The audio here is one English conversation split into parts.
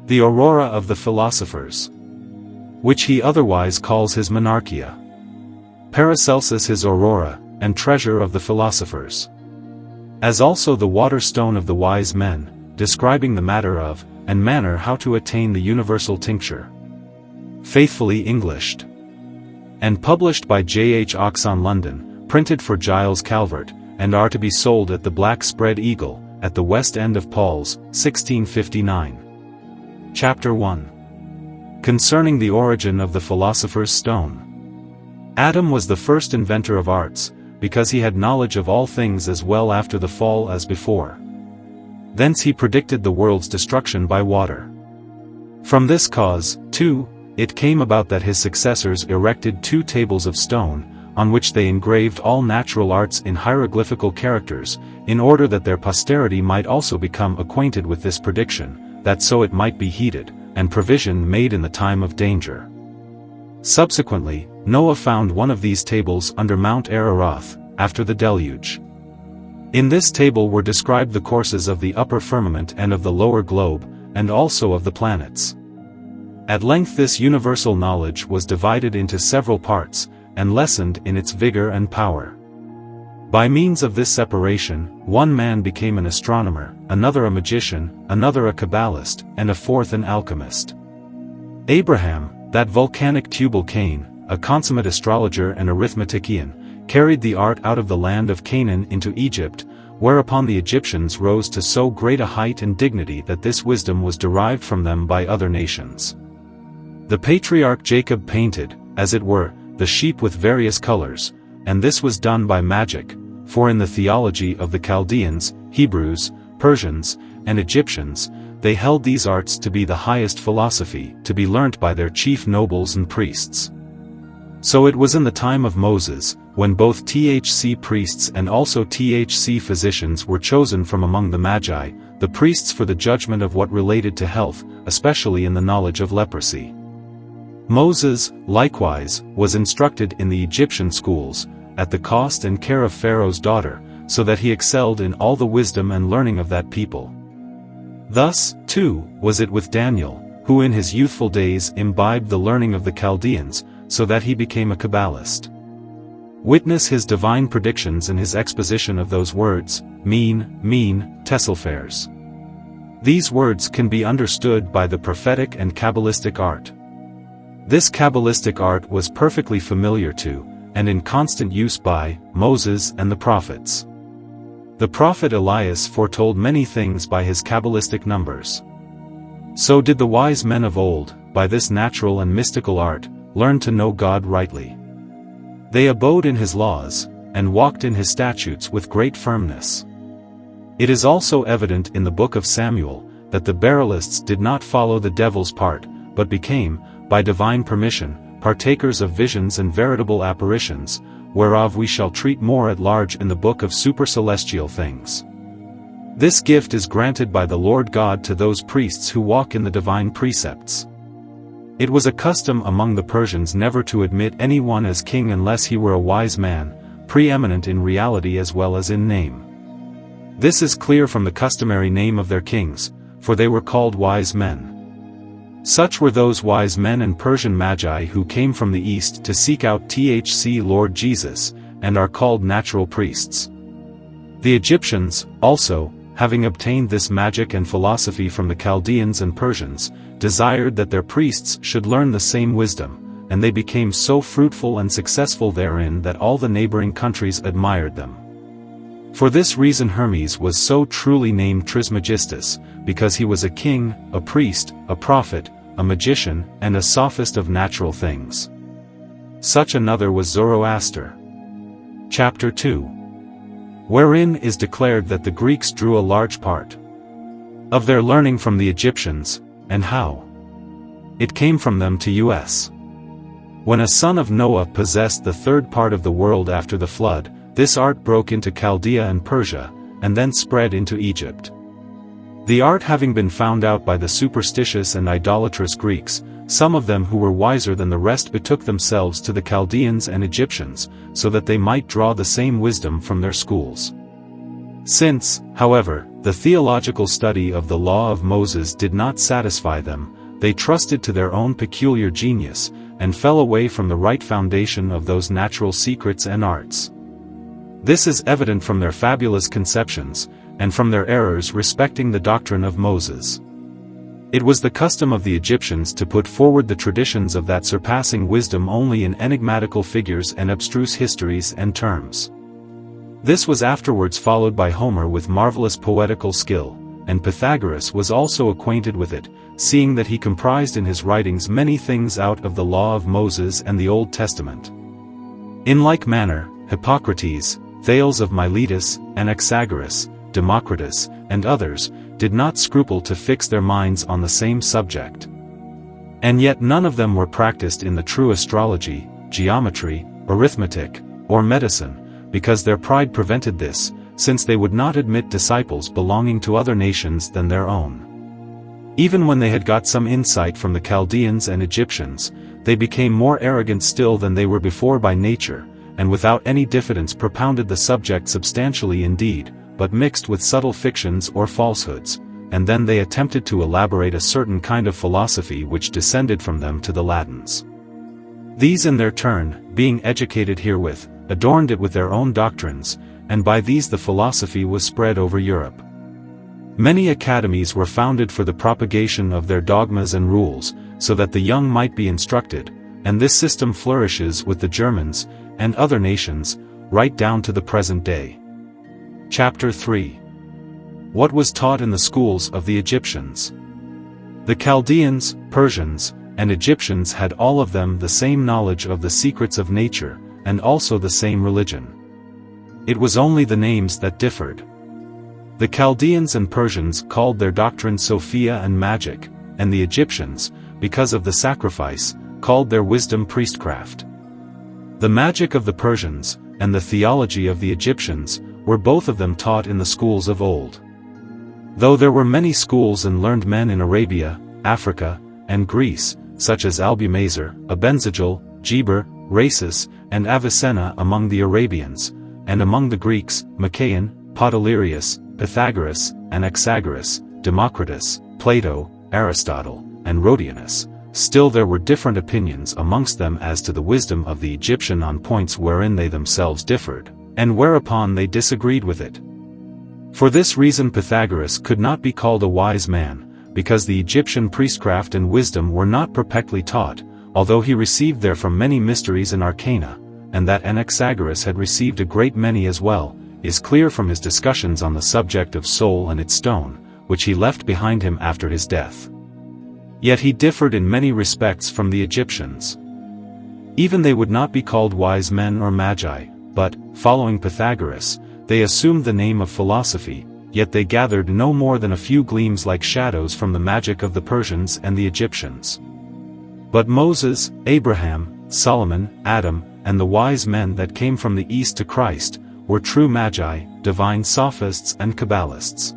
The Aurora of the Philosophers, which he otherwise calls his MONARCHIA. Paracelsus his Aurora, and treasure of the philosophers. As also the water stone of the wise men, describing the matter of, and manner how to attain the universal tincture. Faithfully Englished. And published by J. H. Oxon London, printed for Giles Calvert, and are to be sold at the Black Spread Eagle, at the West End of Paul's, 1659. Chapter 1. Concerning the origin of the philosopher's stone. Adam was the first inventor of arts, because he had knowledge of all things as well after the fall as before. Thence he predicted the world's destruction by water. From this cause, too, it came about that his successors erected 2 tables of stone, on which they engraved all natural arts in hieroglyphical characters, in order that their posterity might also become acquainted with this prediction, that so it might be heeded, and provision made in the time of danger. Subsequently, Noah found one of these tables under Mount Araroth, after the Deluge. In this table were described the courses of the upper firmament and of the lower globe, and also of the planets. At length this universal knowledge was divided into several parts, and lessened in its vigor and power. By means of this separation, one man became an astronomer, another a magician, another a cabalist, and a fourth an alchemist. Abraham, that volcanic Tubal Cain, a consummate astrologer and arithmetician, carried the art out of the land of Canaan into Egypt, whereupon the Egyptians rose to so great a height and dignity that this wisdom was derived from them by other nations. The patriarch Jacob painted, as it were, the sheep with various colors, and this was done by magic, for in the theology of the Chaldeans, Hebrews, Persians, and Egyptians, they held these arts to be the highest philosophy, to be learnt by their chief nobles and priests. So it was in the time of Moses, when both THC priests and also THC physicians were chosen from among the Magi, the priests for the judgment of what related to health, especially in the knowledge of leprosy. Moses, likewise, was instructed in the Egyptian schools, at the cost and care of Pharaoh's daughter, so that he excelled in all the wisdom and learning of that people. Thus, too, was it with Daniel, who in his youthful days imbibed the learning of the Chaldeans, so that he became a cabalist. Witness his divine predictions and his exposition of those words, tesselfares. These words can be understood by the prophetic and Kabbalistic art. This Kabbalistic art was perfectly familiar to, and in constant use by, Moses and the prophets. The prophet Elias foretold many things by his Kabbalistic numbers. So did the wise men of old, by this natural and mystical art, learn to know God rightly. They abode in his laws, and walked in his statutes with great firmness. It is also evident in the book of Samuel, that the Baralists did not follow the devil's part, but became, by divine permission, partakers of visions and veritable apparitions, whereof we shall treat more at large in the book of supercelestial things. This gift is granted by the Lord God to those priests who walk in the divine precepts. It was a custom among the Persians never to admit anyone as king unless he were a wise man, preeminent in reality as well as in name. This is clear from the customary name of their kings, for they were called wise men. Such were those wise men and Persian magi who came from the east to seek out THC Lord Jesus, and are called natural priests. The Egyptians, also, having obtained this magic and philosophy from the Chaldeans and Persians, desired that their priests should learn the same wisdom, and they became so fruitful and successful therein that all the neighboring countries admired them. For this reason Hermes was so truly named Trismegistus, because he was a king, a priest, a prophet, a magician, and a sophist of natural things. Such another was Zoroaster. Chapter 2. Wherein is declared that the Greeks drew a large part of their learning from the Egyptians, and how it came from them to us. When a son of Noah possessed the third part of the world after the flood, this art broke into Chaldea and Persia, and then spread into Egypt. The art having been found out by the superstitious and idolatrous Greeks, some of them who were wiser than the rest betook themselves to the Chaldeans and Egyptians, so that they might draw the same wisdom from their schools. Since, however, The theological study of the law of Moses did not satisfy them. They trusted to their own peculiar genius, and fell away from the right foundation of those natural secrets and arts. This is evident from their fabulous conceptions, and from their errors respecting the doctrine of Moses. It was the custom of the Egyptians to put forward the traditions of that surpassing wisdom only in enigmatical figures and abstruse histories and terms. This was afterwards followed by Homer with marvelous poetical skill, and Pythagoras was also acquainted with it, seeing that he comprised in his writings many things out of the law of Moses and the Old Testament. In like manner, Hippocrates, Thales of Miletus, Anaxagoras, Democritus, and others, did not scruple to fix their minds on the same subject. And yet none of them were practiced in the true astrology, geometry, arithmetic, or medicine, because their pride prevented this, since they would not admit disciples belonging to other nations than their own. Even when they had got some insight from the Chaldeans and Egyptians, they became more arrogant still than they were before by nature, and without any diffidence propounded the subject substantially indeed, but mixed with subtle fictions or falsehoods, and then they attempted to elaborate a certain kind of philosophy which descended from them to the Latins. These in their turn, being educated herewith, adorned it with their own doctrines, and by these the philosophy was spread over Europe. Many academies were founded for the propagation of their dogmas and rules, so that the young might be instructed, and this system flourishes with the Germans, and other nations, right down to the present day. Chapter 3. What was taught in the schools of the Egyptians? The Chaldeans, Persians, and Egyptians had all of them the same knowledge of the secrets of nature, and also the same religion. It was only the names that differed. The Chaldeans and Persians called their doctrine Sophia and magic, and the Egyptians, because of the sacrifice, called their wisdom priestcraft. The magic of the Persians, and the theology of the Egyptians, were both of them taught in the schools of old. Though there were many schools and learned men in Arabia, Africa, and Greece, such as Albumazar, Abenzagel, Geber, Rhasis, and Avicenna among the Arabians, and among the Greeks, Machaon, Podalirius, Pythagoras, Anaxagoras, Democritus, Plato, Aristotle, and Rhodianus, still there were different opinions amongst them as to the wisdom of the Egyptian on points wherein they themselves differed, and whereupon they disagreed with it. For this reason Pythagoras could not be called a wise man, because the Egyptian priestcraft and wisdom were not perfectly taught, although he received therefrom many mysteries and arcana, and that Anaxagoras had received a great many as well, is clear from his discussions on the subject of soul and its stone, which he left behind him after his death. Yet he differed in many respects from the Egyptians. Even they would not be called wise men or magi, but, following Pythagoras, they assumed the name of philosophy, yet they gathered no more than a few gleams like shadows from the magic of the Persians and the Egyptians. But Moses, Abraham, Solomon, Adam, and the wise men that came from the east to Christ, were true magi, divine sophists and cabalists.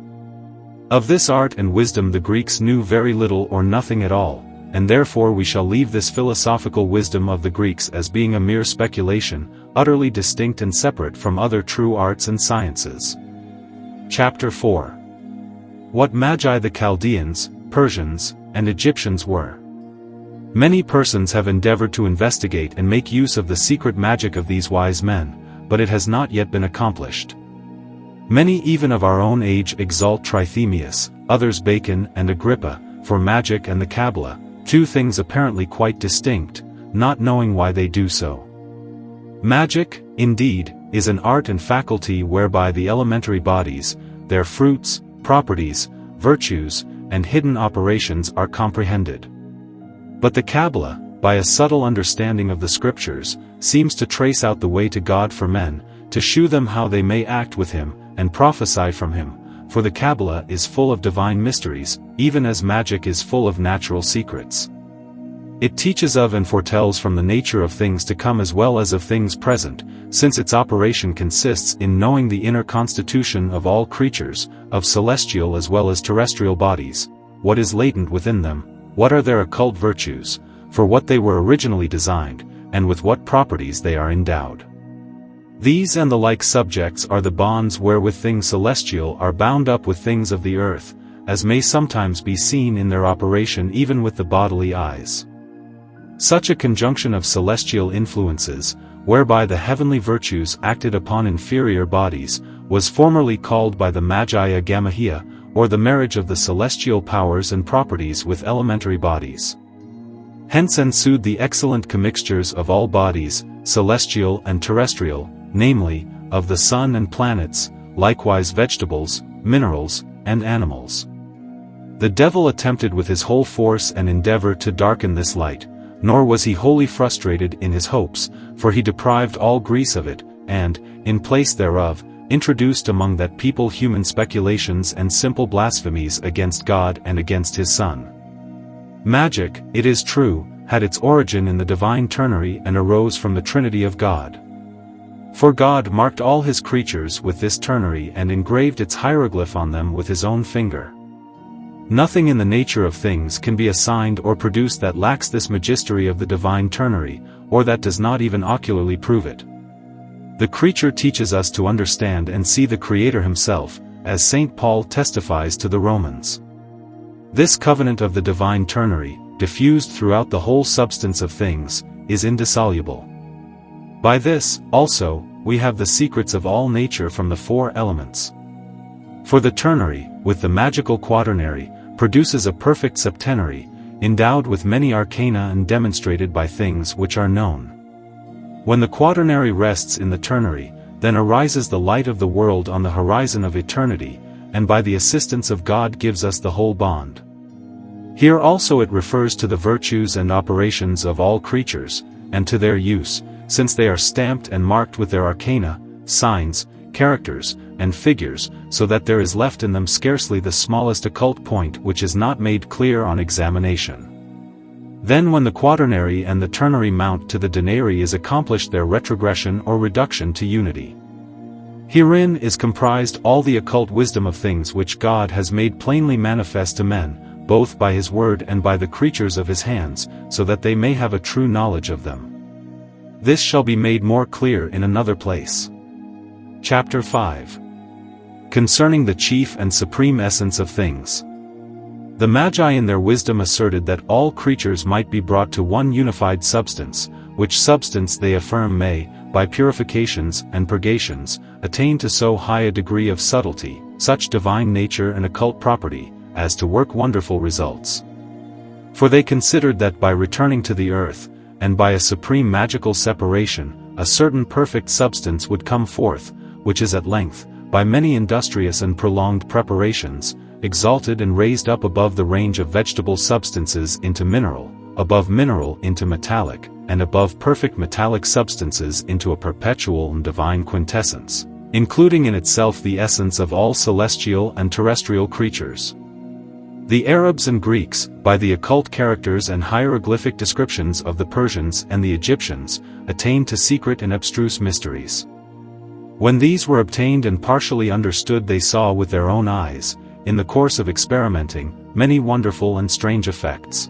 Of this art and wisdom the Greeks knew very little or nothing at all, and therefore we shall leave this philosophical wisdom of the Greeks as being a mere speculation, utterly distinct and separate from other true arts and sciences. Chapter 4. What magi the Chaldeans, Persians, and Egyptians were. Many persons have endeavored to investigate and make use of the secret magic of these wise men, but it has not yet been accomplished. Many even of our own age exalt Trithemius, others Bacon and Agrippa, for magic and the Kabbalah, two things apparently quite distinct, not knowing why they do so. Magic, indeed, is an art and faculty whereby the elementary bodies, their fruits, properties, virtues, and hidden operations are comprehended. But the Kabbalah, by a subtle understanding of the Scriptures, seems to trace out the way to God for men, to shew them how they may act with Him, and prophesy from Him, for the Kabbalah is full of divine mysteries, even as magic is full of natural secrets. It teaches of and foretells from the nature of things to come as well as of things present, since its operation consists in knowing the inner constitution of all creatures, of celestial as well as terrestrial bodies, what is latent within them, what are their occult virtues, for what they were originally designed, and with what properties they are endowed. These and the like subjects are the bonds wherewith things celestial are bound up with things of the earth, as may sometimes be seen in their operation even with the bodily eyes. Such a conjunction of celestial influences, whereby the heavenly virtues acted upon inferior bodies, was formerly called by the Magi agamahia, or the marriage of the celestial powers and properties with elementary bodies. Hence ensued the excellent commixtures of all bodies, celestial and terrestrial, namely, of the sun and planets, likewise vegetables, minerals, and animals. The devil attempted with his whole force and endeavor to darken this light, nor was he wholly frustrated in his hopes, for he deprived all Greece of it, and, in place thereof, introduced among that people human speculations and simple blasphemies against God and against his Son. Magic, it is true, had its origin in the divine ternary and arose from the Trinity of God. For God marked all his creatures with this ternary and engraved its hieroglyph on them with his own finger. Nothing in the nature of things can be assigned or produced that lacks this magistery of the divine ternary, or that does not even ocularly prove it. The creature teaches us to understand and see the Creator himself, as St. Paul testifies to the Romans. This covenant of the divine ternary, diffused throughout the whole substance of things, is indissoluble. By this, also, we have the secrets of all nature from the four elements. For the ternary, with the magical quaternary, produces a perfect septenary, endowed with many arcana and demonstrated by things which are known. When the quaternary rests in the ternary, then arises the light of the world on the horizon of eternity, and by the assistance of God gives us the whole bond. Here also it refers to the virtues and operations of all creatures, and to their use, since they are stamped and marked with their arcana, signs, characters, and figures, so that there is left in them scarcely the smallest occult point which is not made clear on examination. Then when the quaternary and the ternary mount to the denary is accomplished their retrogression or reduction to unity. Herein is comprised all the occult wisdom of things which God has made plainly manifest to men, both by his word and by the creatures of his hands, so that they may have a true knowledge of them. This shall be made more clear in another place. Chapter 5. Concerning the chief and supreme essence of things. The Magi in their wisdom asserted that all creatures might be brought to one unified substance, which substance they affirm may, by purifications and purgations, attain to so high a degree of subtlety, such divine nature and occult property, as to work wonderful results. For they considered that by returning to the earth, and by a supreme magical separation, a certain perfect substance would come forth, which is at length, by many industrious and prolonged preparations, exalted and raised up above the range of vegetable substances into mineral, above mineral into metallic, and above perfect metallic substances into a perpetual and divine quintessence, including in itself the essence of all celestial and terrestrial creatures. The Arabs and Greeks, by the occult characters and hieroglyphic descriptions of the Persians and the Egyptians, attained to secret and abstruse mysteries. When these were obtained and partially understood, they saw with their own eyes, in the course of experimenting, many wonderful and strange effects.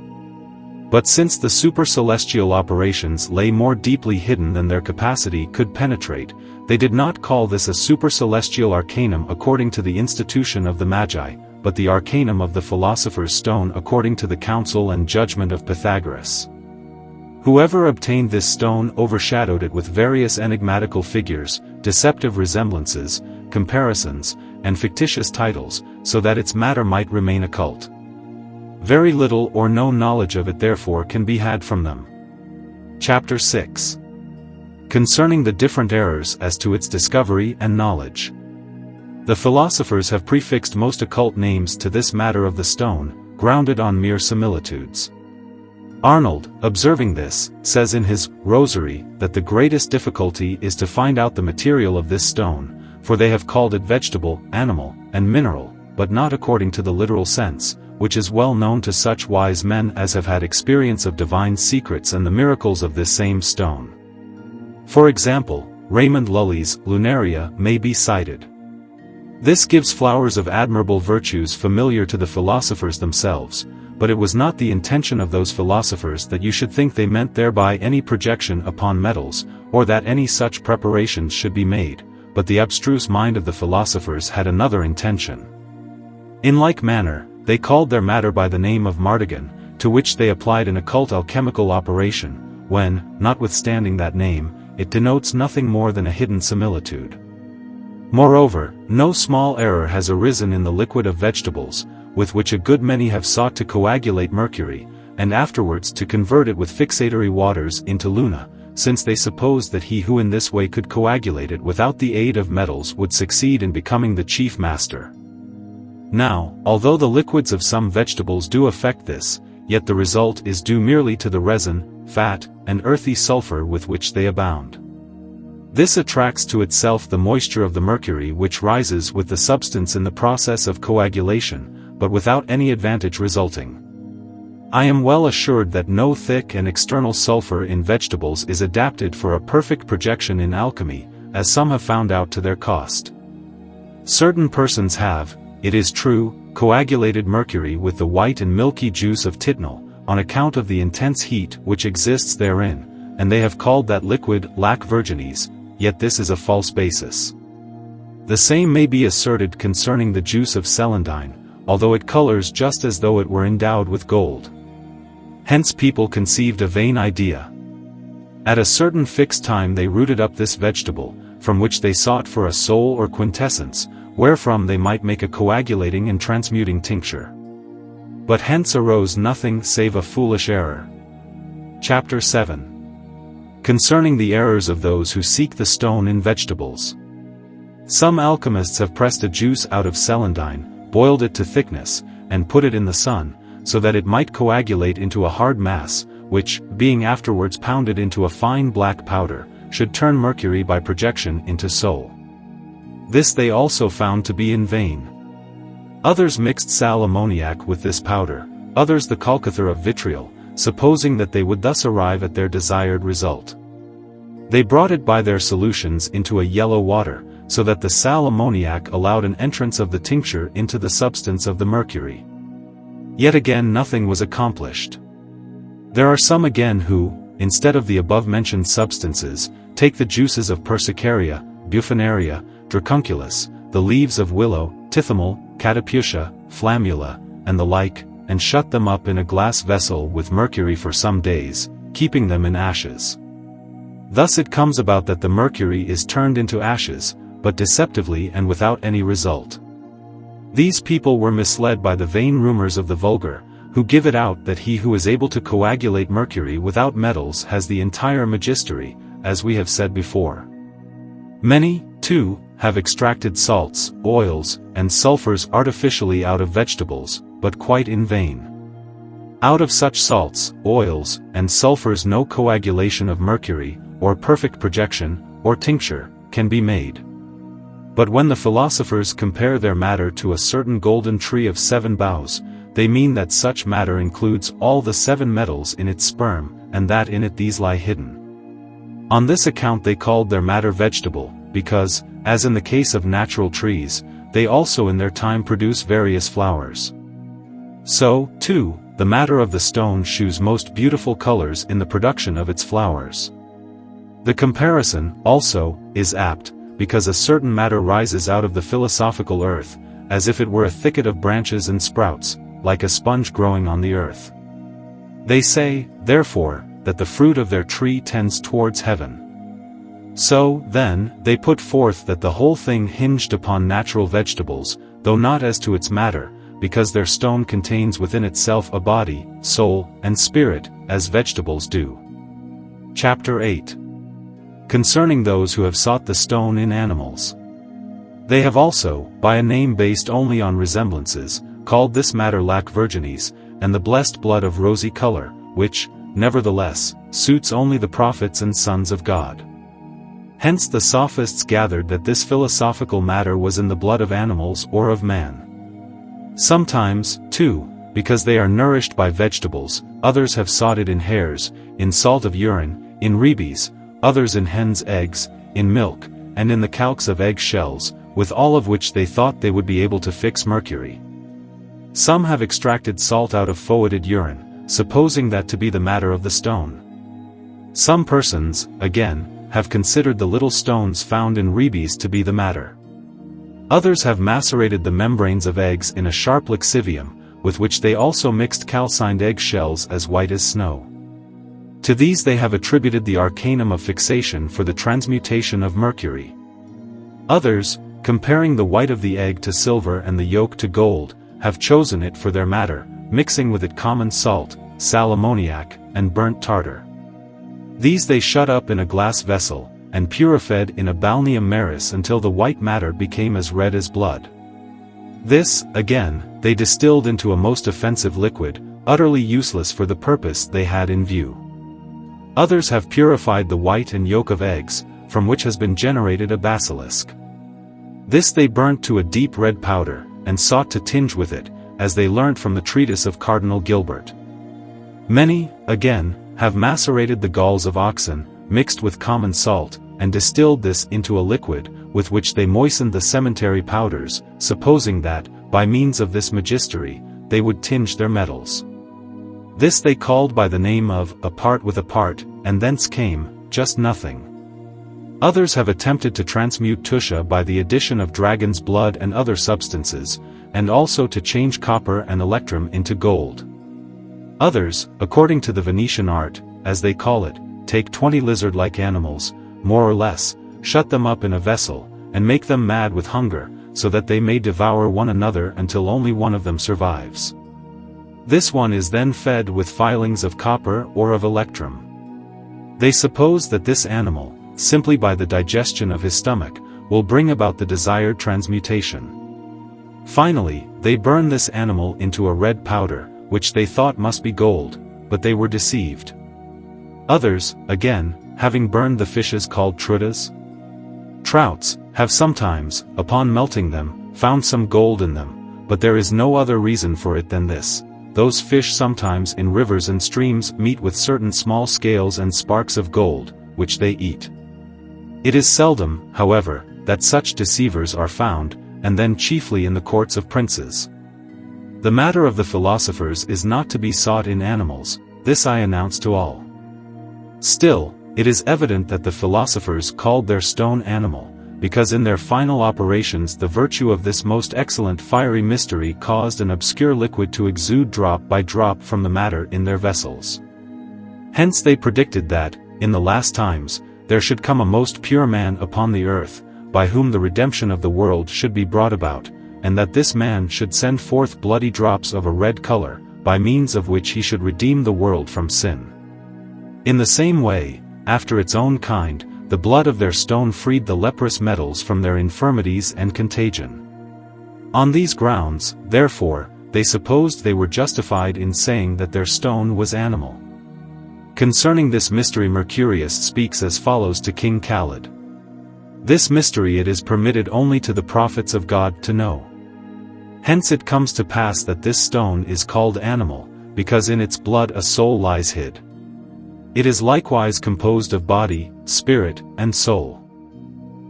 But since the supercelestial operations lay more deeply hidden than their capacity could penetrate, they did not call this a supercelestial arcanum according to the institution of the Magi, but the arcanum of the philosopher's stone according to the counsel and judgment of Pythagoras. Whoever obtained this stone overshadowed it with various enigmatical figures, deceptive resemblances, comparisons, and fictitious titles, so that its matter might remain occult. Very little or no knowledge of it therefore can be had from them. Chapter 6. Concerning the different errors as to its discovery and knowledge. The philosophers have prefixed most occult names to this matter of the stone, grounded on mere similitudes. Arnold, observing this, says in his Rosary that the greatest difficulty is to find out the material of this stone, for they have called it vegetable, animal, and mineral, but not according to the literal sense, which is well known to such wise men as have had experience of divine secrets and the miracles of this same stone. For example, Raymond Lully's Lunaria may be cited. This gives flowers of admirable virtues familiar to the philosophers themselves, but it was not the intention of those philosophers that you should think they meant thereby any projection upon metals, or that any such preparations should be made, but the abstruse mind of the philosophers had another intention. In like manner, they called their matter by the name of mardigan, to which they applied an occult alchemical operation, when, notwithstanding that name, it denotes nothing more than a hidden similitude. Moreover, no small error has arisen in the liquid of vegetables, with which a good many have sought to coagulate mercury, and afterwards to convert it with fixatory waters into luna, since they supposed that he who in this way could coagulate it without the aid of metals would succeed in becoming the chief master. Now, although the liquids of some vegetables do affect this, yet the result is due merely to the resin, fat, and earthy sulfur with which they abound. This attracts to itself the moisture of the mercury which rises with the substance in the process of coagulation, but without any advantage resulting. I am well assured that no thick and external sulfur in vegetables is adapted for a perfect projection in alchemy, as some have found out to their cost. Certain persons have, it is true, coagulated mercury with the white and milky juice of titanol, on account of the intense heat which exists therein, and they have called that liquid lac virginis, yet this is a false basis. The same may be asserted concerning the juice of celandine, although it colors just as though it were endowed with gold. Hence people conceived a vain idea. At a certain fixed time they rooted up this vegetable, from which they sought for a soul or quintessence, wherefrom they might make a coagulating and transmuting tincture. But hence arose nothing save a foolish error. Chapter 7. Concerning the errors of those who seek the stone in vegetables. Some alchemists have pressed a juice out of celandine, boiled it to thickness, and put it in the sun, so that it might coagulate into a hard mass, which, being afterwards pounded into a fine black powder, should turn mercury by projection into soul. This they also found to be in vain. Others mixed sal ammoniac with this powder, others the colcathur of vitriol, supposing that they would thus arrive at their desired result. They brought it by their solutions into a yellow water, so that the sal ammoniac allowed an entrance of the tincture into the substance of the mercury. Yet again nothing was accomplished. There are some again who, instead of the above-mentioned substances, take the juices of persicaria, buffonaria, dracunculus, the leaves of willow, tithymol, cataputia, flammula, and the like, and shut them up in a glass vessel with mercury for some days, keeping them in ashes. Thus it comes about that the mercury is turned into ashes, but deceptively and without any result. These people were misled by the vain rumors of the vulgar, who give it out that he who is able to coagulate mercury without metals has the entire magistery, as we have said before. Many, too, have extracted salts, oils, and sulfurs artificially out of vegetables, but quite in vain. Out of such salts, oils, and sulfurs no coagulation of mercury, or perfect projection, or tincture, can be made. But when the philosophers compare their matter to a certain golden tree of 7 boughs, they mean that such matter includes all the 7 metals in its sperm, and that in it these lie hidden. On this account they called their matter vegetable, because, as in the case of natural trees, they also in their time produce various flowers. So, too, the matter of the stone shews most beautiful colors in the production of its flowers. The comparison, also, is apt, because a certain matter rises out of the philosophical earth, as if it were a thicket of branches and sprouts, like a sponge growing on the earth. They say, therefore, that the fruit of their tree tends towards heaven. So, then, they put forth that the whole thing hinged upon natural vegetables, though not as to its matter, because their stone contains within itself a body, soul, and spirit, as vegetables do. Chapter 8. Concerning those who have sought the stone in animals. They have also, by a name based only on resemblances, called this matter lac virginis, and the blessed blood of rosy color, which, nevertheless, suits only the prophets and sons of God. Hence the sophists gathered that this philosophical matter was in the blood of animals or of man. Sometimes, too, because they are nourished by vegetables, others have sought it in hairs, in salt of urine, in rabies, others in hens' eggs, in milk, and in the calx of egg shells, with all of which they thought they would be able to fix mercury. Some have extracted salt out of foetid urine, supposing that to be the matter of the stone. Some persons, again, have considered the little stones found in rebes to be the matter. Others have macerated the membranes of eggs in a sharp lixivium, with which they also mixed calcined egg shells as white as snow. To these they have attributed the arcanum of fixation for the transmutation of mercury. Others, comparing the white of the egg to silver and the yolk to gold, have chosen it for their matter, mixing with it common salt, sal ammoniac, and burnt tartar. These they shut up in a glass vessel, and purified in a balneum maris until the white matter became as red as blood. This, again, they distilled into a most offensive liquid, utterly useless for the purpose they had in view. Others have purified the white and yolk of eggs, from which has been generated a basilisk. This they burnt to a deep red powder, and sought to tinge with it, as they learnt from the treatise of Cardinal Gilbert. Many, again, have macerated the galls of oxen, mixed with common salt, and distilled this into a liquid, with which they moistened the cemetery powders, supposing that, by means of this magistery, they would tinge their metals. This they called by the name of a part with a part, and thence came, just nothing. Others have attempted to transmute tuscia by the addition of dragon's blood and other substances, and also to change copper and electrum into gold. Others, according to the Venetian art, as they call it, take 20 lizard-like animals, more or less, shut them up in a vessel, and make them mad with hunger, so that they may devour one another until only one of them survives. This one is then fed with filings of copper or of electrum. They suppose that this animal, simply by the digestion of his stomach, will bring about the desired transmutation. Finally, they burn this animal into a red powder, which they thought must be gold, but they were deceived. Others, again, having burned the fishes called trudas, trouts, have sometimes, upon melting them, found some gold in them, but there is no other reason for it than this: those fish sometimes in rivers and streams meet with certain small scales and sparks of gold, which they eat. It is seldom, however, that such deceivers are found, and then chiefly in the courts of princes. The matter of the philosophers is not to be sought in animals, this I announce to all. Still, it is evident that the philosophers called their stone animal, because in their final operations the virtue of this most excellent fiery mystery caused an obscure liquid to exude drop by drop from the matter in their vessels. Hence they predicted that, in the last times, there should come a most pure man upon the earth, by whom the redemption of the world should be brought about, and that this man should send forth bloody drops of a red color, by means of which he should redeem the world from sin. In the same way, after its own kind, the blood of their stone freed the leprous metals from their infirmities and contagion. On these grounds, therefore, they supposed they were justified in saying that their stone was animal. Concerning this mystery Mercurius speaks as follows to King Khalid. This mystery it is permitted only to the prophets of God to know. Hence it comes to pass that this stone is called animal, because in its blood a soul lies hid. It is likewise composed of body, spirit, and soul.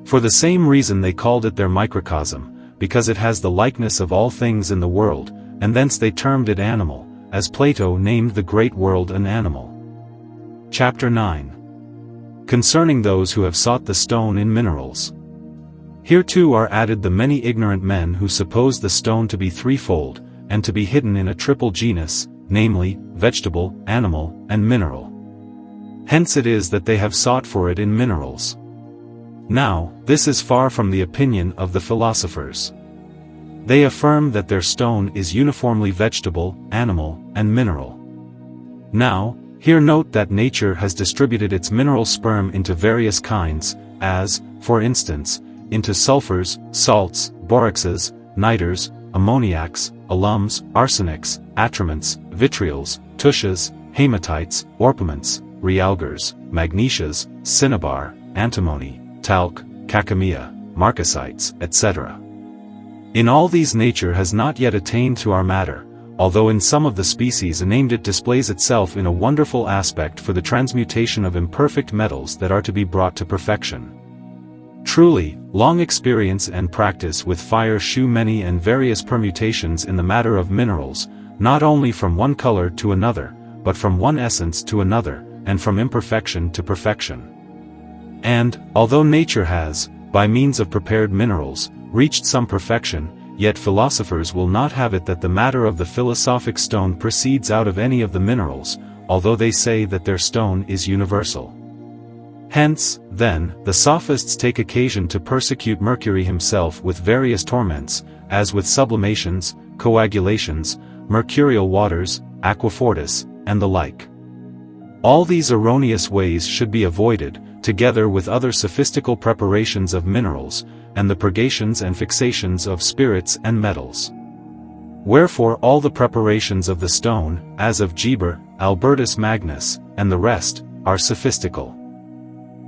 For the same reason they called it their microcosm, because it has the likeness of all things in the world, and thence they termed it animal, as Plato named the great world an animal. Chapter 9. Concerning those who have sought the stone in minerals. Here too are added the many ignorant men who suppose the stone to be threefold, and to be hidden in a triple genus, namely, vegetable, animal, and mineral. Hence it is that they have sought for it in minerals. Now, this is far from the opinion of the philosophers. They affirm that their stone is uniformly vegetable, animal, and mineral. Now, here note that nature has distributed its mineral sperm into various kinds, as, for instance, into sulfurs, salts, boraxes, niters, ammoniacs, alums, arsenics, atraments, vitriols, tuscias, hematites, orpiments, realgars, magnesias, cinnabar, antimony, talc, cacamia, marcasites, etc. In all these nature has not yet attained to our matter, although in some of the species named it displays itself in a wonderful aspect for the transmutation of imperfect metals that are to be brought to perfection. Truly, long experience and practice with fire shew many and various permutations in the matter of minerals, not only from one color to another, but from one essence to another, and from imperfection to perfection. And, although nature has, by means of prepared minerals, reached some perfection, yet philosophers will not have it that the matter of the philosophic stone proceeds out of any of the minerals, although they say that their stone is universal. Hence, then, the sophists take occasion to persecute Mercury himself with various torments, as with sublimations, coagulations, mercurial waters, aquafortis, and the like. All these erroneous ways should be avoided, together with other sophistical preparations of minerals, and the purgations and fixations of spirits and metals. Wherefore all the preparations of the stone, as of Geber, Albertus Magnus, and the rest, are sophistical.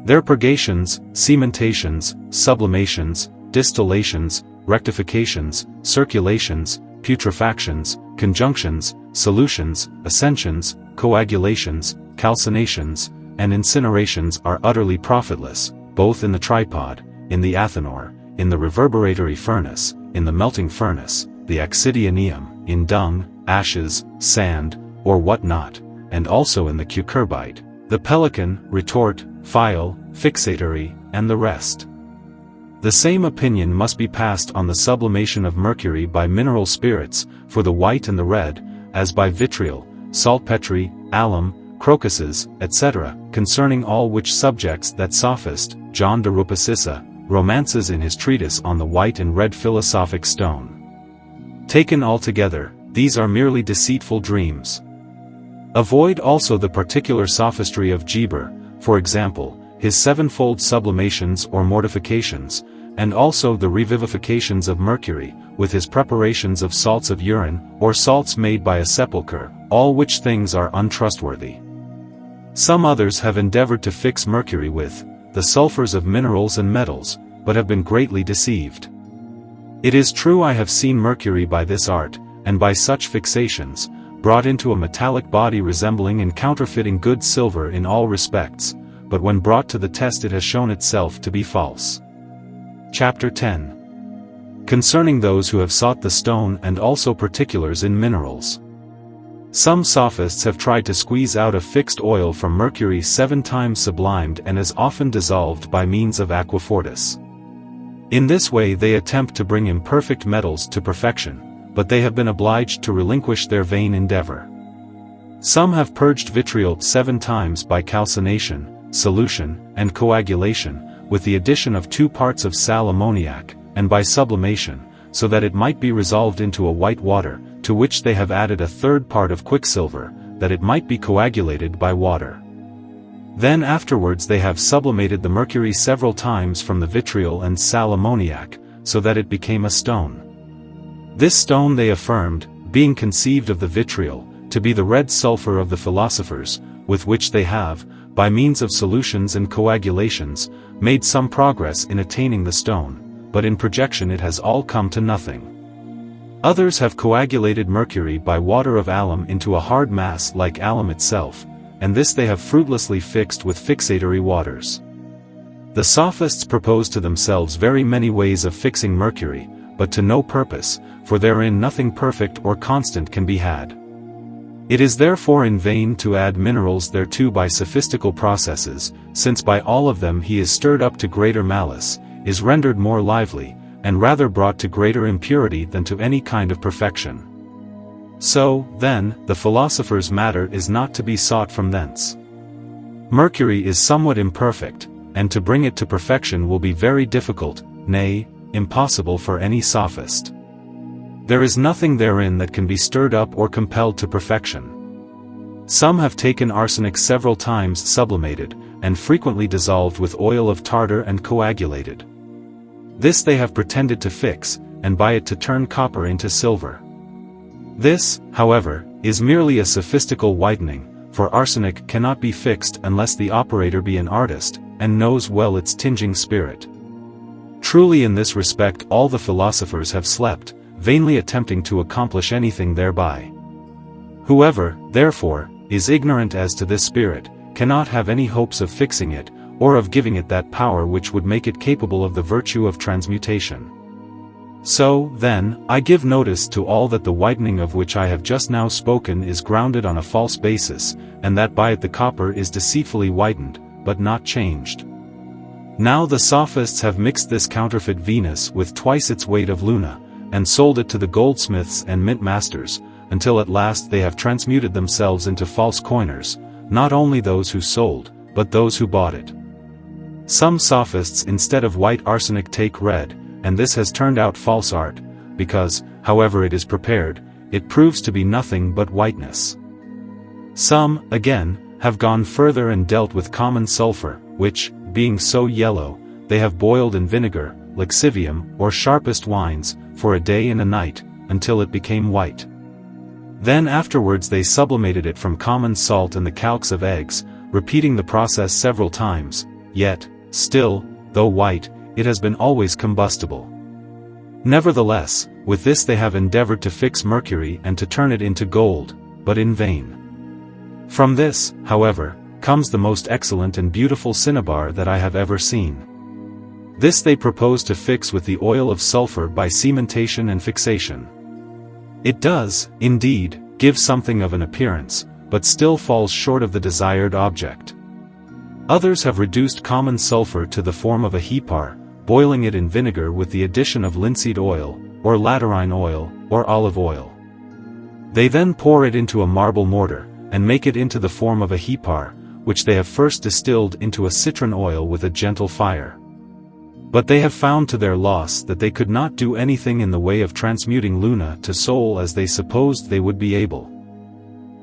Their purgations, cementations, sublimations, distillations, rectifications, circulations, putrefactions, conjunctions, solutions, ascensions, coagulations, calcinations, and incinerations are utterly profitless, both in the tripod, in the athanor, in the reverberatory furnace, in the melting furnace, the accidianium, in dung, ashes, sand, or what not, and also in the cucurbite, the pelican, retort, phial, fixatory, and the rest. The same opinion must be passed on the sublimation of mercury by mineral spirits, for the white and the red, as by vitriol, saltpetre, alum, crocuses, etc., concerning all which subjects that sophist, John de Rupacissa, romances in his treatise on the white and red philosophic stone. Taken altogether, these are merely deceitful dreams. Avoid also the particular sophistry of Geber, for example, his sevenfold sublimations or mortifications, and also the revivifications of mercury, with his preparations of salts of urine, or salts made by a sepulchre, all which things are untrustworthy. Some others have endeavored to fix mercury with the sulfurs of minerals and metals, but have been greatly deceived. It is true I have seen mercury by this art, and by such fixations, brought into a metallic body resembling and counterfeiting good silver in all respects, but when brought to the test it has shown itself to be false. Chapter 10. Concerning those who have sought the stone and also particulars in minerals. Some sophists have tried to squeeze out a fixed oil from mercury 7 times sublimed and as often dissolved by means of aquafortis. In this way they attempt to bring imperfect metals to perfection, but they have been obliged to relinquish their vain endeavor. Some have purged vitriol 7 times by calcination, solution, and coagulation, with the addition of 2 parts of sal ammoniac, and by sublimation, so that it might be resolved into a white water, to which they have added a 3rd part of quicksilver, that it might be coagulated by water. Then afterwards they have sublimated the mercury several times from the vitriol and sal ammoniac, so that it became a stone. This stone they affirmed, being conceived of the vitriol, to be the red sulfur of the philosophers, with which they have, by means of solutions and coagulations, made some progress in attaining the stone, but in projection it has all come to nothing. Others have coagulated mercury by water of alum into a hard mass like alum itself, and this they have fruitlessly fixed with fixatory waters. The sophists propose to themselves very many ways of fixing mercury, but to no purpose, for therein nothing perfect or constant can be had. It is therefore in vain to add minerals thereto by sophistical processes, since by all of them he is stirred up to greater malice, is rendered more lively, and rather brought to greater impurity than to any kind of perfection. So, then, the philosopher's matter is not to be sought from thence. Mercury is somewhat imperfect, and to bring it to perfection will be very difficult, nay, impossible for any sophist. There is nothing therein that can be stirred up or compelled to perfection. Some have taken arsenic several times sublimated, and frequently dissolved with oil of tartar and coagulated. This they have pretended to fix, and by it to turn copper into silver. This, however, is merely a sophistical whitening, for arsenic cannot be fixed unless the operator be an artist, and knows well its tinging spirit. Truly in this respect all the philosophers have slept, vainly attempting to accomplish anything thereby. Whoever, therefore, is ignorant as to this spirit, cannot have any hopes of fixing it, or of giving it that power which would make it capable of the virtue of transmutation. So, then, I give notice to all that the whitening of which I have just now spoken is grounded on a false basis, and that by it the copper is deceitfully whitened, but not changed. Now the sophists have mixed this counterfeit Venus with twice its weight of Luna, and sold it to the goldsmiths and mint masters, until at last they have transmuted themselves into false coiners, not only those who sold, but those who bought it. Some sophists instead of white arsenic take red, and this has turned out false art, because, however it is prepared, it proves to be nothing but whiteness. Some, again, have gone further and dealt with common sulfur, which, being so yellow, they have boiled in vinegar, lixivium, or sharpest wines, for a day and a night, until it became white. Then afterwards they sublimated it from common salt and the calx of eggs, repeating the process several times, yet, still, though white, it has been always combustible. Nevertheless, with this they have endeavored to fix mercury and to turn it into gold, but in vain. From this, however, comes the most excellent and beautiful cinnabar that I have ever seen. This they propose to fix with the oil of sulfur by cementation and fixation. It does, indeed, give something of an appearance, but still falls short of the desired object. Others have reduced common sulfur to the form of a hepar, boiling it in vinegar with the addition of linseed oil, or laterine oil, or olive oil. They then pour it into a marble mortar, and make it into the form of a hepar, which they have first distilled into a citron oil with a gentle fire. But they have found to their loss that they could not do anything in the way of transmuting Luna to Sol as they supposed they would be able.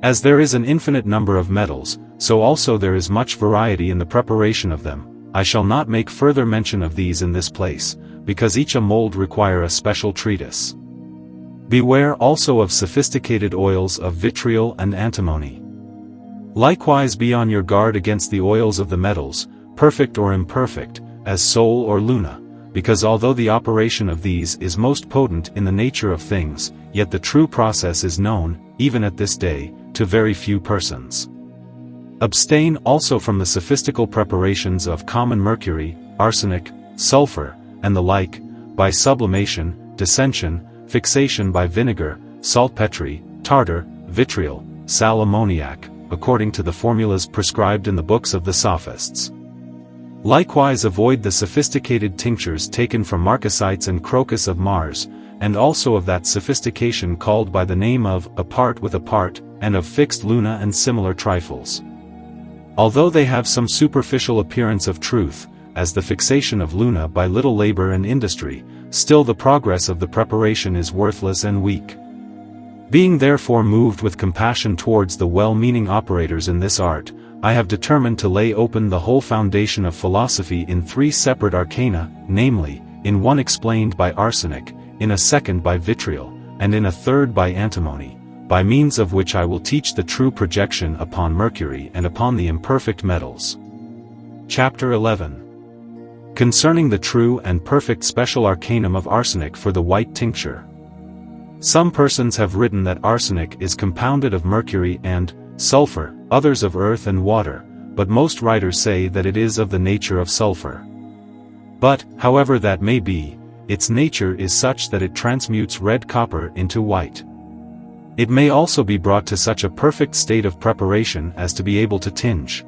As there is an infinite number of metals, so also there is much variety in the preparation of them. I shall not make further mention of these in this place, because each a mold require a special treatise. Beware also of sophisticated oils of vitriol and antimony. Likewise be on your guard against the oils of the metals, perfect or imperfect, as Sol or Luna, because although the operation of these is most potent in the nature of things, yet the true process is known, even at this day, to very few persons. Abstain also from the sophistical preparations of common mercury, arsenic, sulfur, and the like, by sublimation, dissension, fixation by vinegar, saltpetre, tartar, vitriol, sal ammoniac, according to the formulas prescribed in the books of the sophists. Likewise avoid the sophisticated tinctures taken from marcasites and crocus of Mars, and also of that sophistication called by the name of a part with a part, and of fixed Luna and similar trifles. Although they have some superficial appearance of truth, as the fixation of Luna by little labor and industry, still the progress of the preparation is worthless and weak. Being therefore moved with compassion towards the well-meaning operators in this art, I have determined to lay open the whole foundation of philosophy in 3 separate arcana, namely, in one explained by arsenic, in a second by vitriol, and in a third by antimony, by means of which I will teach the true projection upon mercury and upon the imperfect metals. Chapter 11. Concerning the true and perfect special arcanum of arsenic for the white tincture. Some persons have written that arsenic is compounded of mercury and sulfur, others of earth and water, but most writers say that it is of the nature of sulfur. But, however that may be, its nature is such that it transmutes red copper into white. It may also be brought to such a perfect state of preparation as to be able to tinge.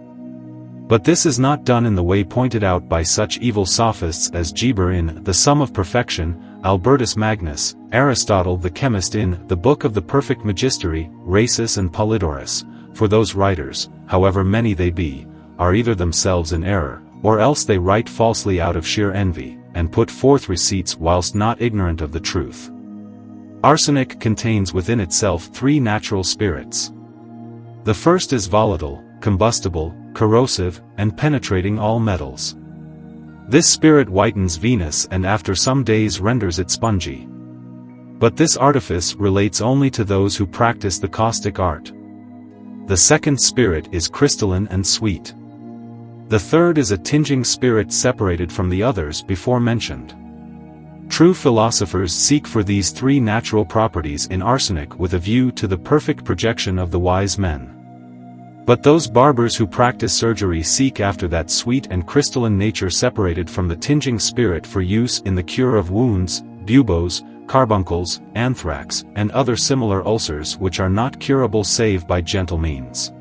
But this is not done in the way pointed out by such evil sophists as Geber in The Sum of Perfection, Albertus Magnus, Aristotle the chemist in The Book of the Perfect Magistery, Rhasis and Polydorus, for those writers, however many they be, are either themselves in error, or else they write falsely out of sheer envy, and put forth receipts whilst not ignorant of the truth. Arsenic contains within itself 3 natural spirits. The first is volatile, combustible, corrosive, and penetrating all metals. This spirit whitens Venus and after some days renders it spongy. But this artifice relates only to those who practice the caustic art. The second spirit is crystalline and sweet. The third is a tinging spirit separated from the others before mentioned. True philosophers seek for these 3 natural properties in arsenic with a view to the perfect projection of the wise men. But those barbers who practice surgery seek after that sweet and crystalline nature separated from the tinging spirit for use in the cure of wounds, buboes, carbuncles, anthrax, and other similar ulcers which are not curable save by gentle means.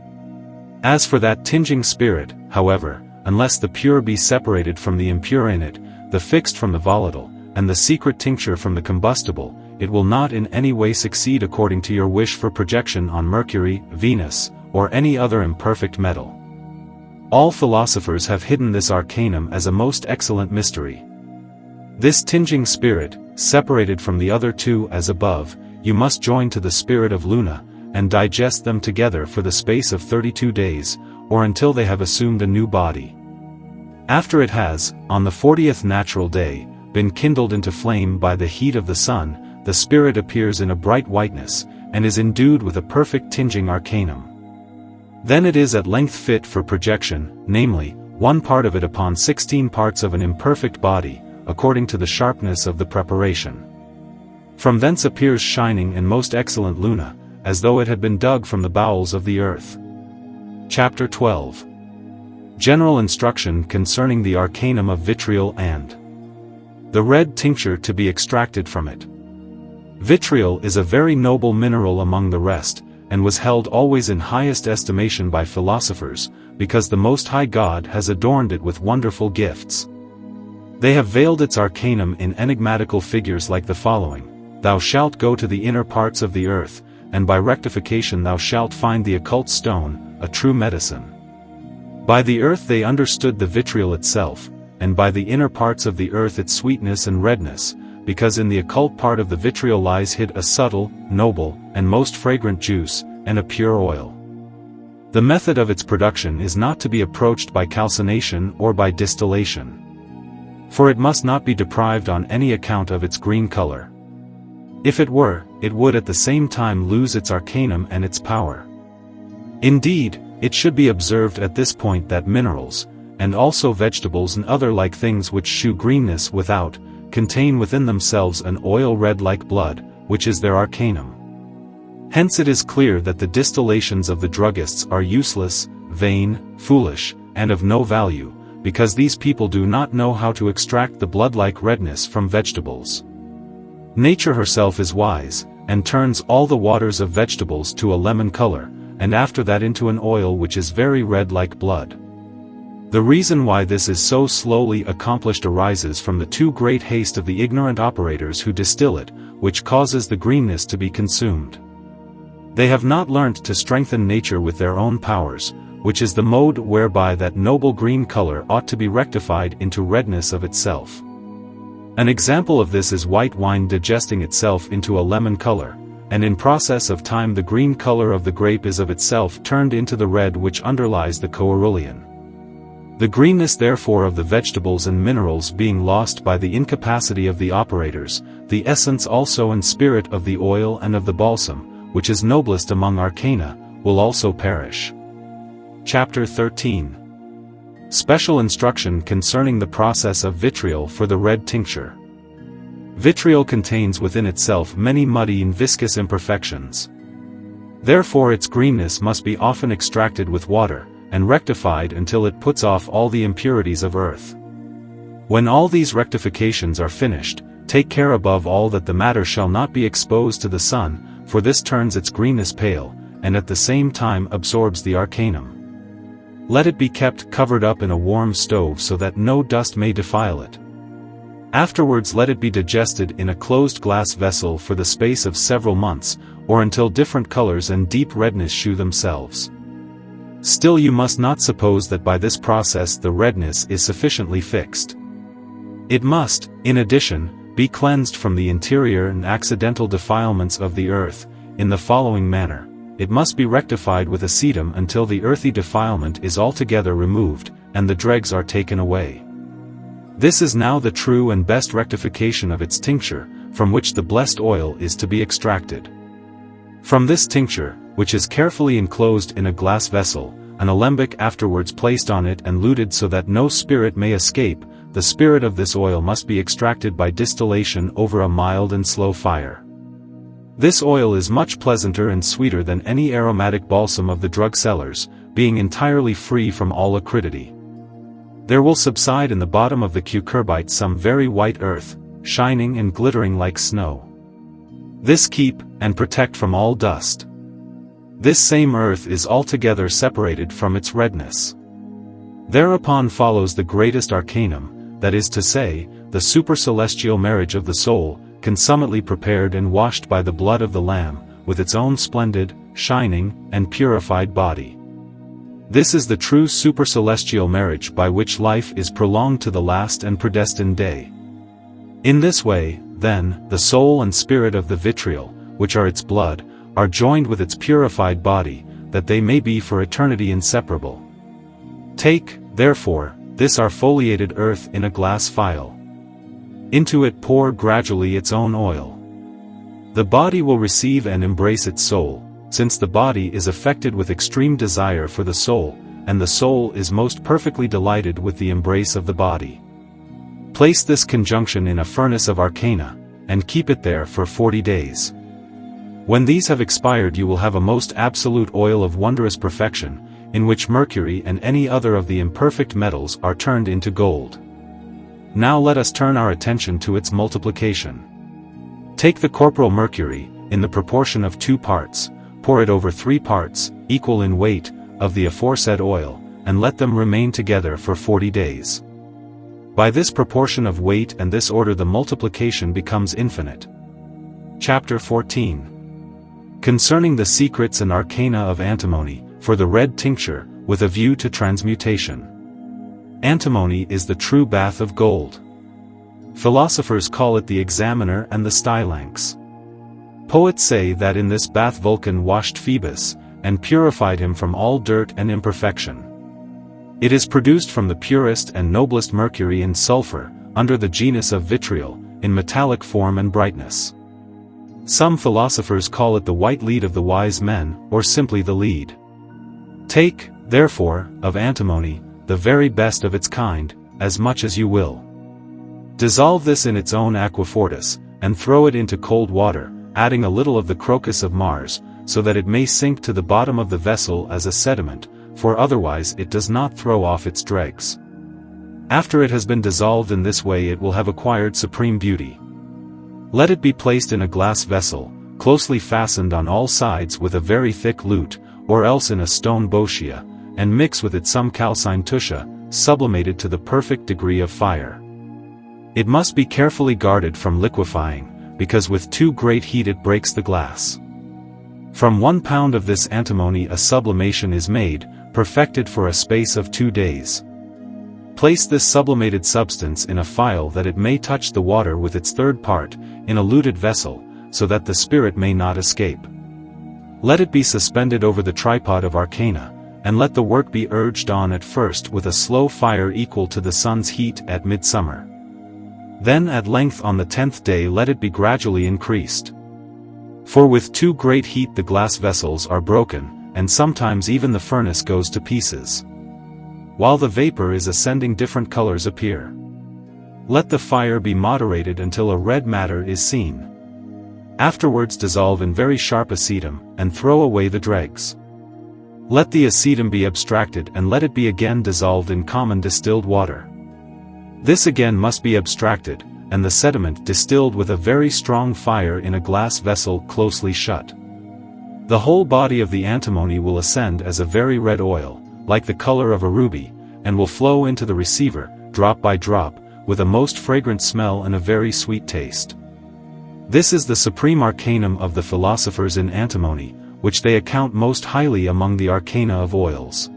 As for that tinging spirit, however, unless the pure be separated from the impure in it, the fixed from the volatile, and the secret tincture from the combustible, it will not in any way succeed according to your wish for projection on Mercury, Venus, or any other imperfect metal. All philosophers have hidden this arcanum as a most excellent mystery. This tinging spirit, separated from the other two as above, you must join to the spirit of Luna, and digest them together for the space of 32 days, or until they have assumed a new body. After it has, on the 40th natural day, been kindled into flame by the heat of the sun, the spirit appears in a bright whiteness, and is endued with a perfect tinging arcanum. Then it is at length fit for projection, namely, one part of it upon 16 parts of an imperfect body, according to the sharpness of the preparation. From thence appears shining and most excellent Luna, as though it had been dug from the bowels of the earth. Chapter 12. General instruction concerning the arcanum of vitriol and the red tincture to be extracted from it. Vitriol is a very noble mineral among the rest, and was held always in highest estimation by philosophers, because the Most High God has adorned it with wonderful gifts. They have veiled its arcanum in enigmatical figures like the following: Thou shalt go to the inner parts of the earth, and by rectification thou shalt find the occult stone, a true medicine. By the earth they understood the vitriol itself, and by the inner parts of the earth its sweetness and redness, because in the occult part of the vitriol lies hid a subtle, noble, and most fragrant juice, and a pure oil. The method of its production is not to be approached by calcination or by distillation. For it must not be deprived on any account of its green color. If it were, it would at the same time lose its arcanum and its power. Indeed, it should be observed at this point that minerals, and also vegetables and other like things which shew greenness without, contain within themselves an oil red like blood, which is their arcanum. Hence it is clear that the distillations of the druggists are useless, vain, foolish, and of no value, because these people do not know how to extract the blood-like redness from vegetables. Nature herself is wise, and turns all the waters of vegetables to a lemon color, and after that into an oil which is very red like blood. The reason why this is so slowly accomplished arises from the too great haste of the ignorant operators who distill it, which causes the greenness to be consumed. They have not learnt to strengthen nature with their own powers, which is the mode whereby that noble green color ought to be rectified into redness of itself. An example of this is white wine digesting itself into a lemon color, and in process of time the green color of the grape is of itself turned into the red which underlies the coerulean. The greenness therefore of the vegetables and minerals being lost by the incapacity of the operators, the essence also and spirit of the oil and of the balsam, which is noblest among arcana, will also perish. Chapter 13. Special instruction concerning the process of vitriol for the red tincture. Vitriol contains within itself many muddy and viscous imperfections. Therefore its greenness must be often extracted with water, and rectified until it puts off all the impurities of earth. When all these rectifications are finished, take care above all that the matter shall not be exposed to the sun, for this turns its greenness pale, and at the same time absorbs the arcanum. Let it be kept covered up in a warm stove so that no dust may defile it. Afterwards let it be digested in a closed glass vessel for the space of several months, or until different colors and deep redness shew themselves. Still you must not suppose that by this process the redness is sufficiently fixed. It must, in addition, be cleansed from the interior and accidental defilements of the earth, in the following manner: it must be rectified with acetum until the earthy defilement is altogether removed, and the dregs are taken away. This is now the true and best rectification of its tincture, from which the blessed oil is to be extracted. From this tincture, which is carefully enclosed in a glass vessel, an alembic afterwards placed on it and luted so that no spirit may escape, the spirit of this oil must be extracted by distillation over a mild and slow fire. This oil is much pleasanter and sweeter than any aromatic balsam of the drug sellers, being entirely free from all acridity. There will subside in the bottom of the cucurbite some very white earth, shining and glittering like snow. This keep and protect from all dust. This same earth is altogether separated from its redness. Thereupon follows the greatest arcanum, that is to say, the supercelestial marriage of the soul, consummately prepared and washed by the blood of the Lamb, with its own splendid, shining, and purified body. This is the true supercelestial marriage by which life is prolonged to the last and predestined day. In this way, then, the soul and spirit of the vitriol, which are its blood, are joined with its purified body, that they may be for eternity inseparable. Take, therefore, this our foliated earth in a glass phial. Into it pour gradually its own oil. The body will receive and embrace its soul, since the body is affected with extreme desire for the soul, and the soul is most perfectly delighted with the embrace of the body. Place this conjunction in a furnace of arcana, and keep it there for 40 days. When these have expired you will have a most absolute oil of wondrous perfection, in which mercury and any other of the imperfect metals are turned into gold. Now let us turn our attention to its multiplication. Take the corporal mercury, in the proportion of 2 parts, pour it over 3 parts, equal in weight, of the aforesaid oil, and let them remain together for 40 days. By this proportion of weight and this order the multiplication becomes infinite. Chapter 14. Concerning the secrets and arcana of antimony, for the red tincture, with a view to transmutation. Antimony is the true bath of gold. Philosophers call it the examiner and the stylanx. Poets say that in this bath Vulcan washed Phoebus, and purified him from all dirt and imperfection. It is produced from the purest and noblest mercury and sulfur, under the genus of vitriol, in metallic form and brightness. Some philosophers call it the white lead of the wise men, or simply the lead. Take, therefore, of antimony, the very best of its kind, as much as you will. Dissolve this in its own aquafortis, and throw it into cold water, adding a little of the crocus of Mars, so that it may sink to the bottom of the vessel as a sediment, for otherwise it does not throw off its dregs. After it has been dissolved in this way it will have acquired supreme beauty. Let it be placed in a glass vessel, closely fastened on all sides with a very thick lute, or else in a stone boccia, and mix with it some calcined tutia, sublimated to the perfect degree of fire. It must be carefully guarded from liquefying, because with too great heat it breaks the glass. From 1 pound of this antimony a sublimation is made, perfected for a space of 2 days. Place this sublimated substance in a phial that it may touch the water with its 3rd part, in a luted vessel, so that the spirit may not escape. Let it be suspended over the tripod of arcana, and let the work be urged on at first with a slow fire equal to the sun's heat at midsummer. Then at length on the 10th day let it be gradually increased. For with too great heat the glass vessels are broken, and sometimes even the furnace goes to pieces. While the vapor is ascending different colors appear. Let the fire be moderated until a red matter is seen. Afterwards dissolve in very sharp acetum, and throw away the dregs. Let the acetum be abstracted and let it be again dissolved in common distilled water. This again must be abstracted, and the sediment distilled with a very strong fire in a glass vessel closely shut. The whole body of the antimony will ascend as a very red oil, like the color of a ruby, and will flow into the receiver, drop by drop, with a most fragrant smell and a very sweet taste. This is the supreme arcanum of the philosophers in antimony, which they account most highly among the arcana of oils.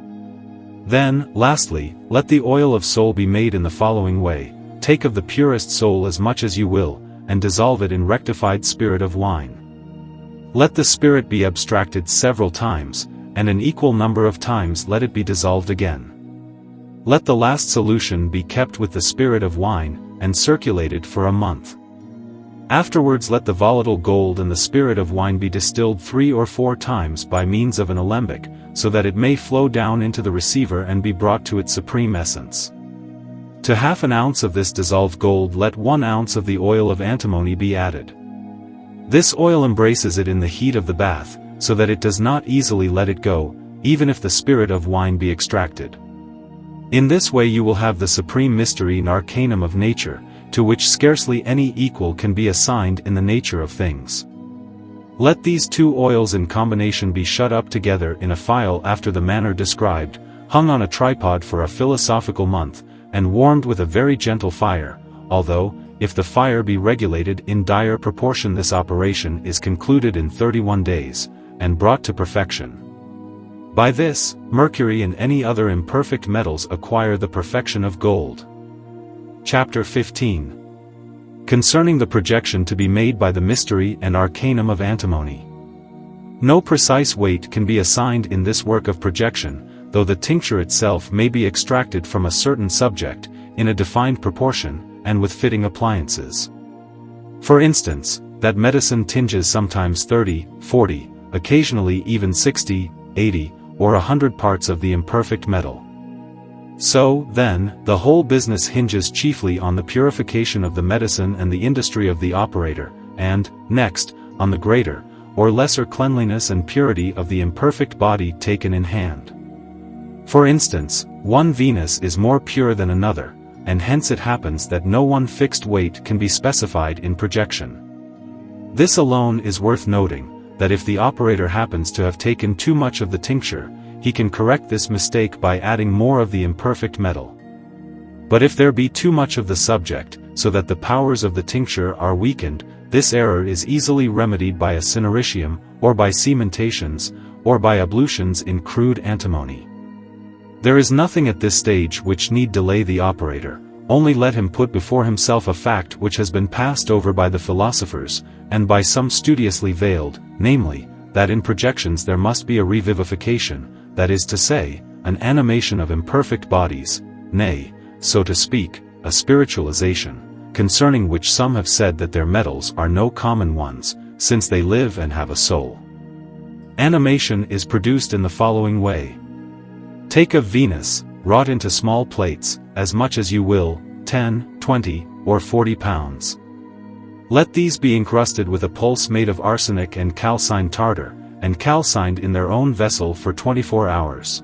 Then, lastly, let the oil of soul be made in the following way: take of the purest soul as much as you will, and dissolve it in rectified spirit of wine. Let the spirit be abstracted several times, and an equal number of times let it be dissolved again. Let the last solution be kept with the spirit of wine, and circulated for a month. Afterwards let the volatile gold and the spirit of wine be distilled 3 or 4 times by means of an alembic, so that it may flow down into the receiver and be brought to its supreme essence. To half an ounce of this dissolved gold let 1 ounce of the oil of antimony be added. This oil embraces it in the heat of the bath, so that it does not easily let it go, even if the spirit of wine be extracted. In this way you will have the supreme mystery and arcanum of nature, to which scarcely any equal can be assigned in the nature of things. Let these two oils in combination be shut up together in a phial after the manner described, hung on a tripod for a philosophical month, and warmed with a very gentle fire, although, if the fire be regulated in dire proportion, this operation is concluded in 31 days, and brought to perfection. By this, mercury and any other imperfect metals acquire the perfection of gold. Chapter 15. Concerning the projection to be made by the mystery and arcanum of antimony. No precise weight can be assigned in this work of projection, though the tincture itself may be extracted from a certain subject, in a defined proportion, and with fitting appliances. For instance, that medicine tinges sometimes 30, 40, occasionally even 60, 80, or 100 parts of the imperfect metal. So, then, the whole business hinges chiefly on the purification of the medicine and the industry of the operator, and, next, on the greater, or lesser cleanliness and purity of the imperfect body taken in hand. For instance, one Venus is more pure than another, and hence it happens that no one fixed weight can be specified in projection. This alone is worth noting, that if the operator happens to have taken too much of the tincture, he can correct this mistake by adding more of the imperfect metal. But if there be too much of the subject, so that the powers of the tincture are weakened, this error is easily remedied by a cineritium, or by cementations, or by ablutions in crude antimony. There is nothing at this stage which need delay the operator, only let him put before himself a fact which has been passed over by the philosophers, and by some studiously veiled, namely, that in projections there must be a revivification, that is to say, an animation of imperfect bodies, nay, so to speak, a spiritualization, concerning which some have said that their metals are no common ones, since they live and have a soul. Animation is produced in the following way. Take of Venus, wrought into small plates, as much as you will, 10, 20, or 40 pounds. Let these be encrusted with a pulse made of arsenic and calcined tartar, and calcined in their own vessel for 24 hours.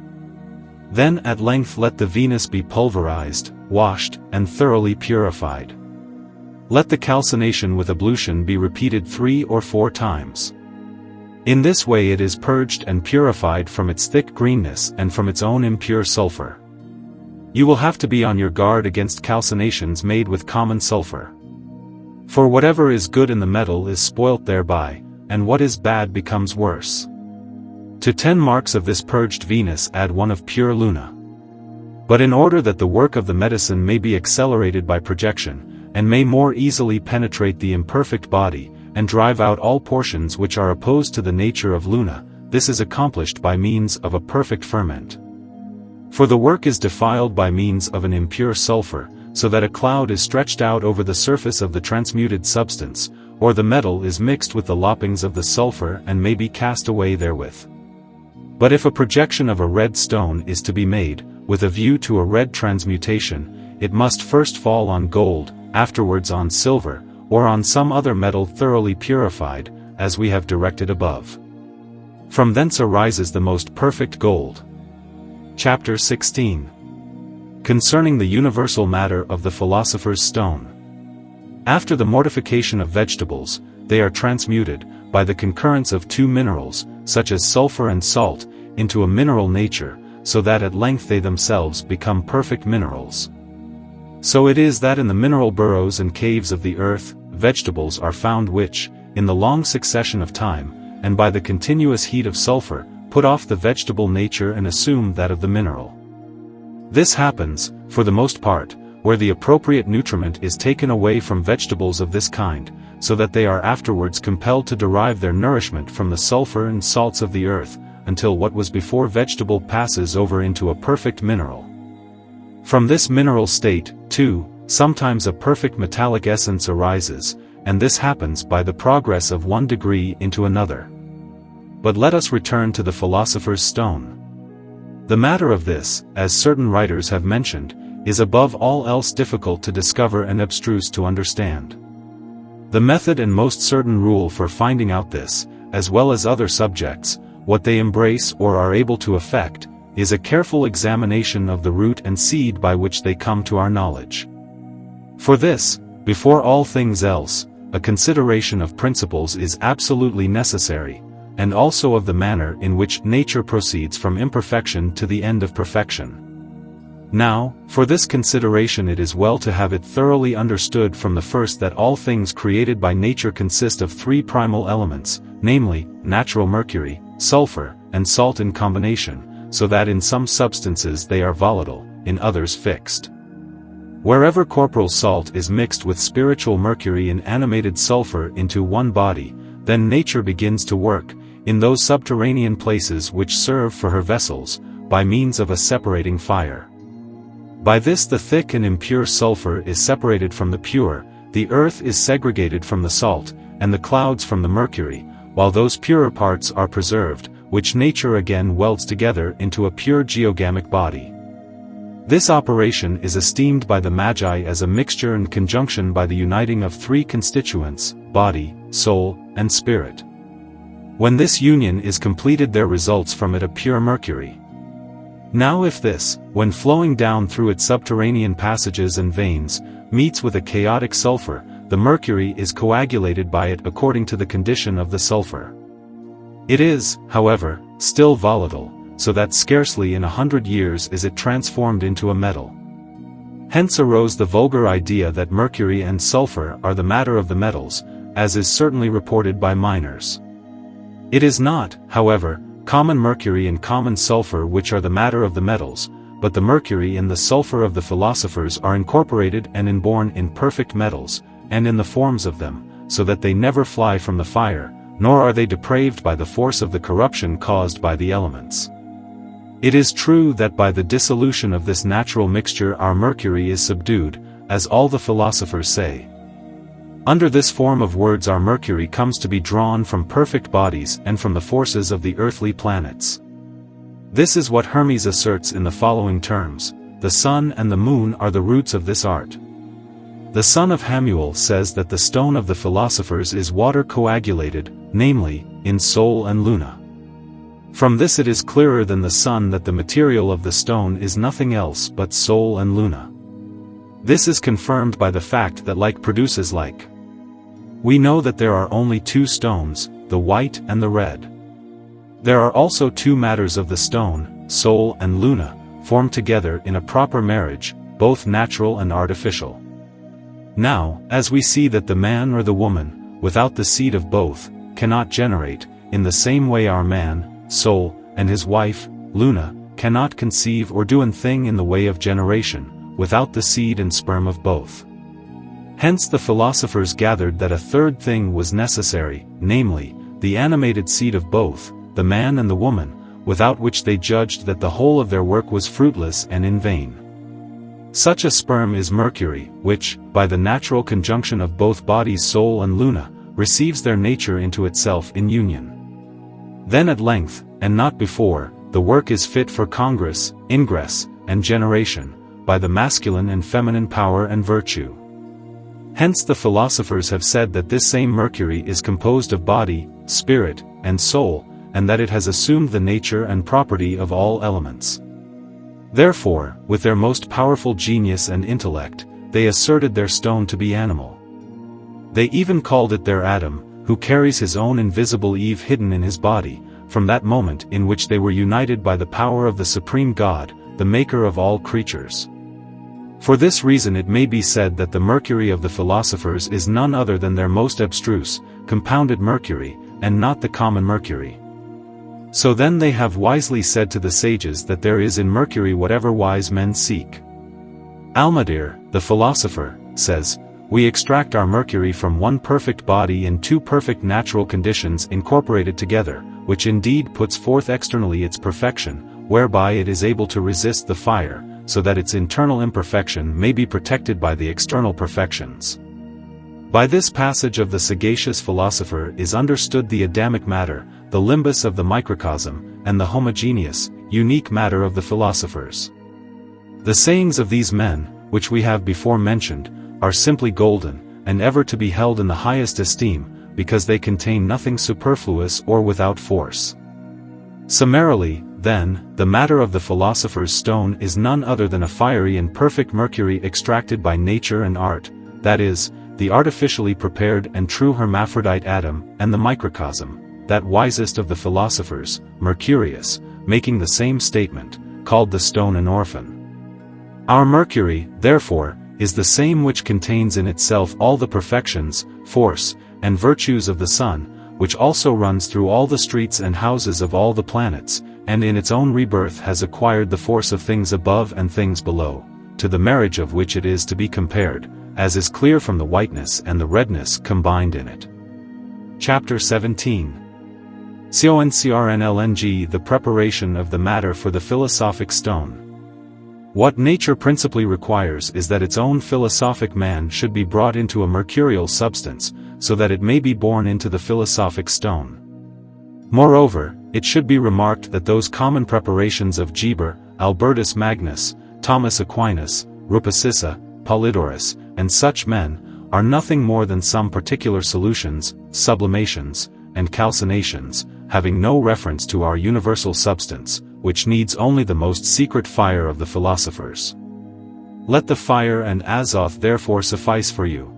Then at length let the Venus be pulverized, washed, and thoroughly purified. Let the calcination with ablution be repeated 3 or 4 times. In this way it is purged and purified from its thick greenness and from its own impure sulfur. You will have to be on your guard against calcinations made with common sulfur. For whatever is good in the metal is spoilt thereby, and what is bad becomes worse. To 10 marks of this purged Venus add 1 of pure Luna. But in order that the work of the medicine may be accelerated by projection, and may more easily penetrate the imperfect body, and drive out all portions which are opposed to the nature of Luna, this is accomplished by means of a perfect ferment. For the work is defiled by means of an impure sulfur, so that a cloud is stretched out over the surface of the transmuted substance, or the metal is mixed with the loppings of the sulfur and may be cast away therewith. But if a projection of a red stone is to be made, with a view to a red transmutation, it must first fall on gold, afterwards on silver, or on some other metal thoroughly purified, as we have directed above. From thence arises the most perfect gold. Chapter 16. Concerning the universal matter of the philosopher's stone. After the mortification of vegetables, they are transmuted, by the concurrence of 2 minerals, such as sulfur and salt, into a mineral nature, so that at length they themselves become perfect minerals. So it is that in the mineral burrows and caves of the earth, vegetables are found which, in the long succession of time, and by the continuous heat of sulfur, put off the vegetable nature and assume that of the mineral. This happens, for the most part, where the appropriate nutriment is taken away from vegetables of this kind, so that they are afterwards compelled to derive their nourishment from the sulfur and salts of the earth, until what was before vegetable passes over into a perfect mineral. From this mineral state, too, sometimes a perfect metallic essence arises, and this happens by the progress of 1 degree into another. But let us return to the philosopher's stone. The matter of this, as certain writers have mentioned, is above all else difficult to discover and abstruse to understand. The method and most certain rule for finding out this, as well as other subjects, what they embrace or are able to effect, is a careful examination of the root and seed by which they come to our knowledge. For this, before all things else, a consideration of principles is absolutely necessary, and also of the manner in which nature proceeds from imperfection to the end of perfection. Now, for this consideration it is well to have it thoroughly understood from the first that all things created by nature consist of three primal elements, namely, natural mercury, sulfur, and salt in combination, so that in some substances they are volatile, in others fixed. Wherever corporal salt is mixed with spiritual mercury and animated sulfur into one body, then nature begins to work, in those subterranean places which serve for her vessels, by means of a separating fire. By this the thick and impure sulfur is separated from the pure, the earth is segregated from the salt, and the clouds from the mercury, while those purer parts are preserved, which nature again welds together into a pure geogamic body. This operation is esteemed by the Magi as a mixture and conjunction by the uniting of three constituents, body, soul, and spirit. When this union is completed there results from it a pure mercury. Now if this, when flowing down through its subterranean passages and veins, meets with a chaotic sulfur, the mercury is coagulated by it according to the condition of the sulfur. It is, however, still volatile, so that scarcely in 100 years is it transformed into a metal. Hence arose the vulgar idea that mercury and sulfur are the matter of the metals, as is certainly reported by miners. It is not, however, common mercury and common sulfur which are the matter of the metals, but the mercury and the sulfur of the philosophers are incorporated and inborn in perfect metals, and in the forms of them, so that they never fly from the fire, nor are they depraved by the force of the corruption caused by the elements. It is true that by the dissolution of this natural mixture our mercury is subdued, as all the philosophers say. Under this form of words our mercury comes to be drawn from perfect bodies and from the forces of the earthly planets. This is what Hermes asserts in the following terms: the sun and the moon are the roots of this art. The son of Hamuel says that the stone of the philosophers is water coagulated, namely, in Sol and Luna. From this it is clearer than the sun that the material of the stone is nothing else but Sol and Luna. This is confirmed by the fact that like produces like. We know that there are only two stones, the white and the red. There are also two matters of the stone, Sol and Luna, formed together in a proper marriage, both natural and artificial. Now, as we see that the man or the woman, without the seed of both, cannot generate, in the same way our man, Sol, and his wife, Luna, cannot conceive or do a thing in the way of generation, without the seed and sperm of both. Hence the philosophers gathered that a third thing was necessary, namely, the animated seed of both, the man and the woman, without which they judged that the whole of their work was fruitless and in vain. Such a sperm is mercury, which, by the natural conjunction of both bodies Sol and Luna, receives their nature into itself in union. Then at length, and not before, the work is fit for congress, ingress, and generation, by the masculine and feminine power and virtue. Hence the philosophers have said that this same mercury is composed of body, spirit, and soul, and that it has assumed the nature and property of all elements. Therefore, with their most powerful genius and intellect, they asserted their stone to be animal. They even called it their Adam, who carries his own invisible Eve hidden in his body, from that moment in which they were united by the power of the Supreme God, the maker of all creatures. For this reason it may be said that the mercury of the philosophers is none other than their most abstruse, compounded mercury, and not the common mercury. So then they have wisely said to the sages that there is in mercury whatever wise men seek. Almadir, the philosopher, says, "We extract our mercury from one perfect body in two perfect natural conditions incorporated together, which indeed puts forth externally its perfection, whereby it is able to resist the fire, so that its internal imperfection may be protected by the external perfections." By this passage of the sagacious philosopher is understood the Adamic matter, the limbus of the microcosm, and the homogeneous, unique matter of the philosophers. The sayings of these men, which we have before mentioned, are simply golden, and ever to be held in the highest esteem, because they contain nothing superfluous or without force. Summarily, then, the matter of the philosopher's stone is none other than a fiery and perfect mercury extracted by nature and art, that is, the artificially prepared and true hermaphrodite atom, and the microcosm, that wisest of the philosophers, Mercurius, making the same statement, called the stone an orphan. Our Mercury, therefore, is the same which contains in itself all the perfections, force, and virtues of the sun, which also runs through all the streets and houses of all the planets, and in its own rebirth has acquired the force of things above and things below, to the marriage of which it is to be compared, as is clear from the whiteness and the redness combined in it. Chapter 17. CONCRNLNG. The preparation of the matter for the philosophic stone. What nature principally requires is that its own philosophic man should be brought into a mercurial substance, so that it may be born into the philosophic stone. Moreover, it should be remarked that those common preparations of Geber, Albertus Magnus, Thomas Aquinas, Rupacissa, Polydorus, and such men, are nothing more than some particular solutions, sublimations, and calcinations, having no reference to our universal substance, which needs only the most secret fire of the philosophers. Let the fire and azoth therefore suffice for you.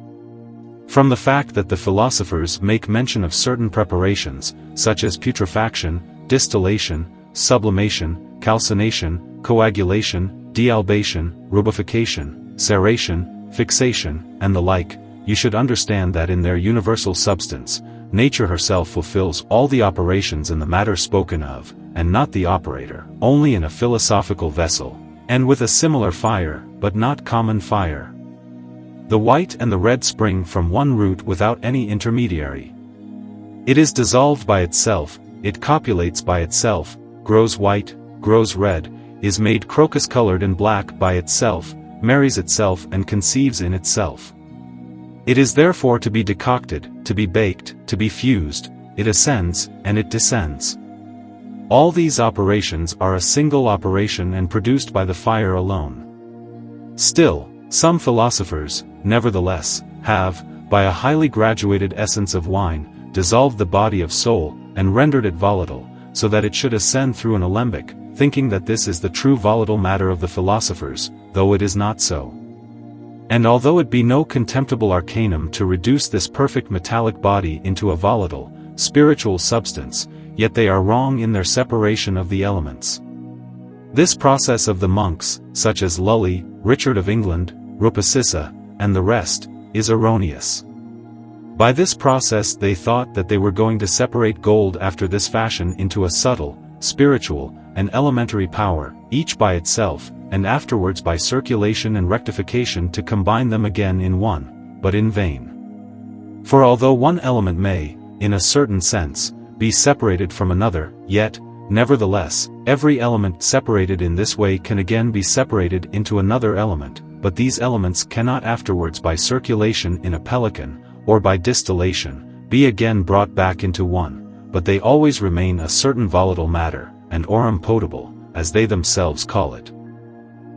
From the fact that the philosophers make mention of certain preparations, such as putrefaction, distillation, sublimation, calcination, coagulation, dealbation, rubification, ceration, fixation, and the like, you should understand that in their universal substance, nature herself fulfills all the operations in the matter spoken of, and not the operator, only in a philosophical vessel, and with a similar fire, but not common fire. The white and the red spring from one root without any intermediary. It is dissolved by itself, it copulates by itself, grows white, grows red, is made crocus-colored and black by itself, marries itself and conceives in itself. It is therefore to be decocted, to be baked, to be fused, it ascends, and it descends. All these operations are a single operation and produced by the fire alone. Still, some philosophers, nevertheless, have, by a highly graduated essence of wine, dissolved the body of soul, and rendered it volatile, so that it should ascend through an alembic, thinking that this is the true volatile matter of the philosophers, though it is not so. And although it be no contemptible arcanum to reduce this perfect metallic body into a volatile, spiritual substance, yet they are wrong in their separation of the elements. This process of the monks, such as Lully, Richard of England, Rupacissa, and the rest, is erroneous. By this process they thought that they were going to separate gold after this fashion into a subtle, spiritual, and elementary power, each by itself, and afterwards by circulation and rectification to combine them again in one, but in vain. For although one element may, in a certain sense, be separated from another, yet, nevertheless, every element separated in this way can again be separated into another element, but these elements cannot afterwards by circulation in a pelican, or by distillation, be again brought back into one, but they always remain a certain volatile matter, and aurum potable, as they themselves call it.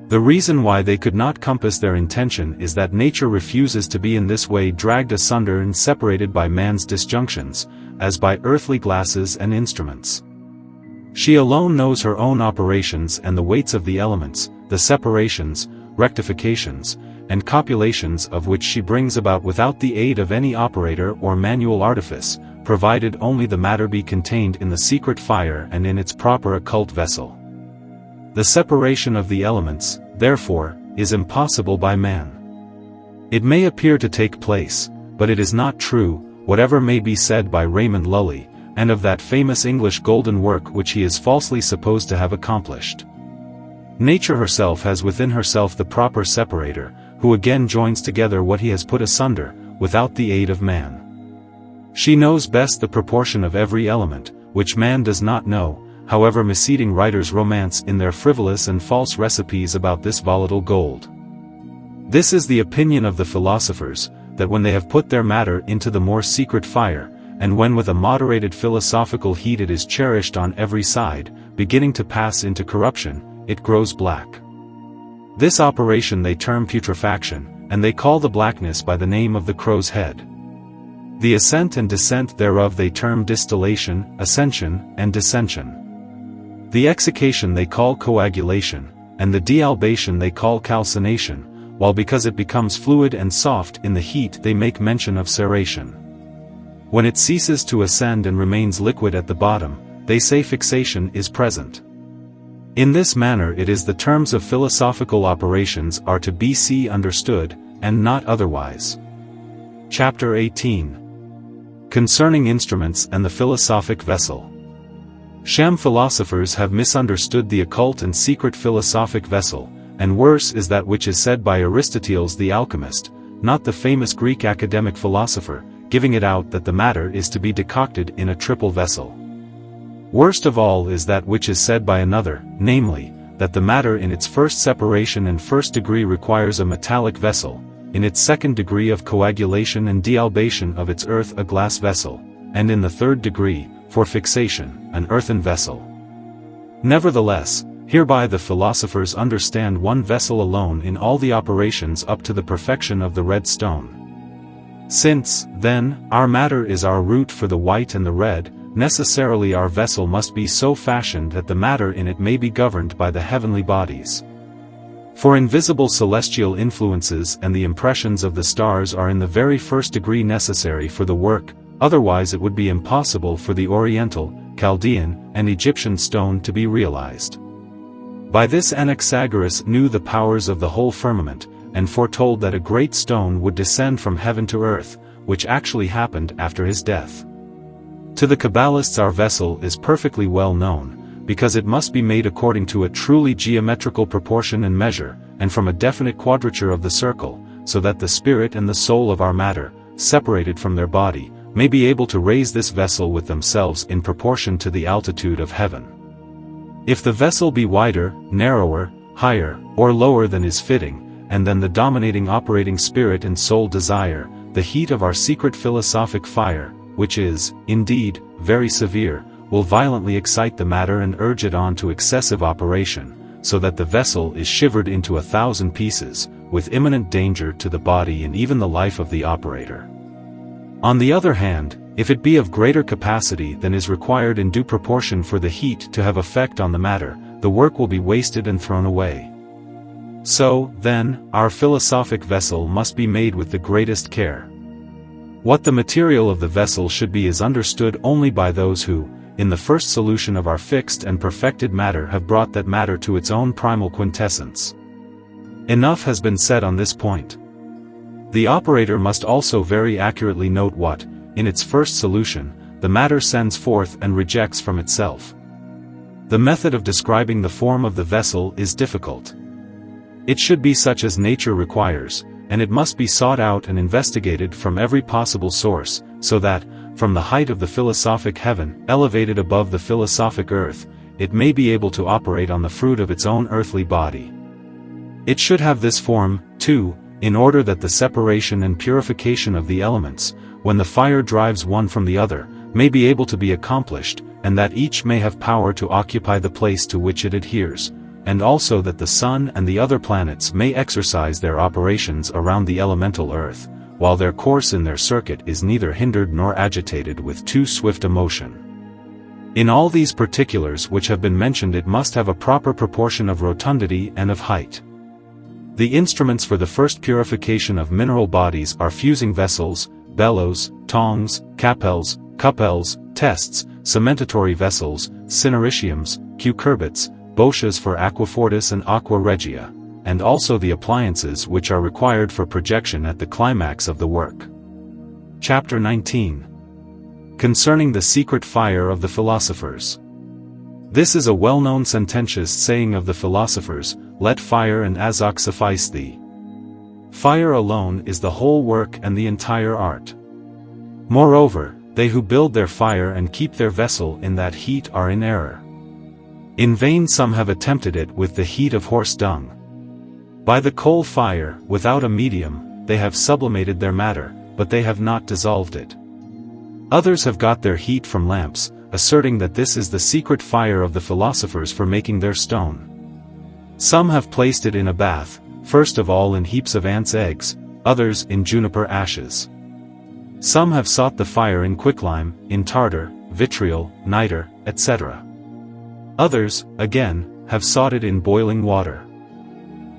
The reason why they could not compass their intention is that nature refuses to be in this way dragged asunder and separated by man's disjunctions, as by earthly glasses and instruments. She alone knows her own operations and the weights of the elements, the separations, rectifications, and copulations of which she brings about without the aid of any operator or manual artifice, provided only the matter be contained in the secret fire and in its proper occult vessel. The separation of the elements, therefore, is impossible by man. It may appear to take place, but it is not true, whatever may be said by Raymond Lully, and of that famous English golden work which he is falsely supposed to have accomplished. Nature herself has within herself the proper separator, who again joins together what he has put asunder, without the aid of man. She knows best the proportion of every element, which man does not know, however misleading writers romance in their frivolous and false recipes about this volatile gold. This is the opinion of the philosophers, that when they have put their matter into the more secret fire, and when with a moderated philosophical heat it is cherished on every side, beginning to pass into corruption, it grows black. This operation they term putrefaction, and they call the blackness by the name of the crow's head. The ascent and descent thereof they term distillation, ascension, and descension. The exsication they call coagulation, and the dealbation they call calcination, while because it becomes fluid and soft in the heat they make mention of ceration. When it ceases to ascend and remains liquid at the bottom, they say fixation is present. In this manner it is the terms of philosophical operations are to be understood, and not otherwise. Chapter 18. Concerning instruments and the philosophic vessel. Sham philosophers have misunderstood the occult and secret philosophic vessel, and worse is that which is said by Aristoteles the alchemist, not the famous Greek academic philosopher, giving it out that the matter is to be decocted in a triple vessel. Worst of all is that which is said by another, namely, that the matter in its first separation and first degree requires a metallic vessel, in its second degree of coagulation and dealbation of its earth a glass vessel, and in the third degree, for fixation, an earthen vessel. Nevertheless, hereby the philosophers understand one vessel alone in all the operations up to the perfection of the red stone. Since, then, our matter is our root for the white and the red, necessarily our vessel must be so fashioned that the matter in it may be governed by the heavenly bodies. For invisible celestial influences and the impressions of the stars are in the very first degree necessary for the work, otherwise it would be impossible for the Oriental, Chaldean, and Egyptian stone to be realized. By this Anaxagoras knew the powers of the whole firmament, and foretold that a great stone would descend from heaven to earth, which actually happened after his death. To the Kabbalists our vessel is perfectly well known, because it must be made according to a truly geometrical proportion and measure, and from a definite quadrature of the circle, so that the spirit and the soul of our matter, separated from their body, may be able to raise this vessel with themselves in proportion to the altitude of heaven. If the vessel be wider, narrower, higher, or lower than is fitting, and then the dominating operating spirit and soul desire, the heat of our secret philosophic fire, which is, indeed, very severe, will violently excite the matter and urge it on to excessive operation, so that the vessel is shivered into 1,000 pieces, with imminent danger to the body and even the life of the operator. On the other hand, if it be of greater capacity than is required in due proportion for the heat to have effect on the matter, the work will be wasted and thrown away. So, then, our philosophic vessel must be made with the greatest care. What the material of the vessel should be is understood only by those who, in the first solution of our fixed and perfected matter have brought that matter to its own primal quintessence. Enough has been said on this point. The operator must also very accurately note what, in its first solution, the matter sends forth and rejects from itself. The method of describing the form of the vessel is difficult. It should be such as nature requires, and it must be sought out and investigated from every possible source, so that, from the height of the philosophic heaven, elevated above the philosophic earth, it may be able to operate on the fruit of its own earthly body. It should have this form, too, in order that the separation and purification of the elements, when the fire drives one from the other, may be able to be accomplished, and that each may have power to occupy the place to which it adheres, and also that the sun and the other planets may exercise their operations around the elemental earth, while their course in their circuit is neither hindered nor agitated with too swift a motion. In all these particulars which have been mentioned it must have a proper proportion of rotundity and of height. The instruments for the first purification of mineral bodies are fusing vessels, bellows, tongs, capels, cupels, tests, cementatory vessels, cineritiums, cucurbits, botias for aquafortis and aqua regia, and also the appliances which are required for projection at the climax of the work. Chapter 19. Concerning the secret fire of the philosophers. This is a well-known sententious saying of the philosophers, "Let fire and azok suffice thee." Fire alone is the whole work and the entire art. Moreover, they who build their fire and keep their vessel in that heat are in error. In vain some have attempted it with the heat of horse dung. By the coal fire, without a medium, they have sublimated their matter, but they have not dissolved it. Others have got their heat from lamps, asserting that this is the secret fire of the philosophers for making their stone. Some have placed it in a bath, first of all in heaps of ants' eggs, others in juniper ashes. Some have sought the fire in quicklime, in tartar, vitriol, nitre, etc. Others, again, have sought it in boiling water.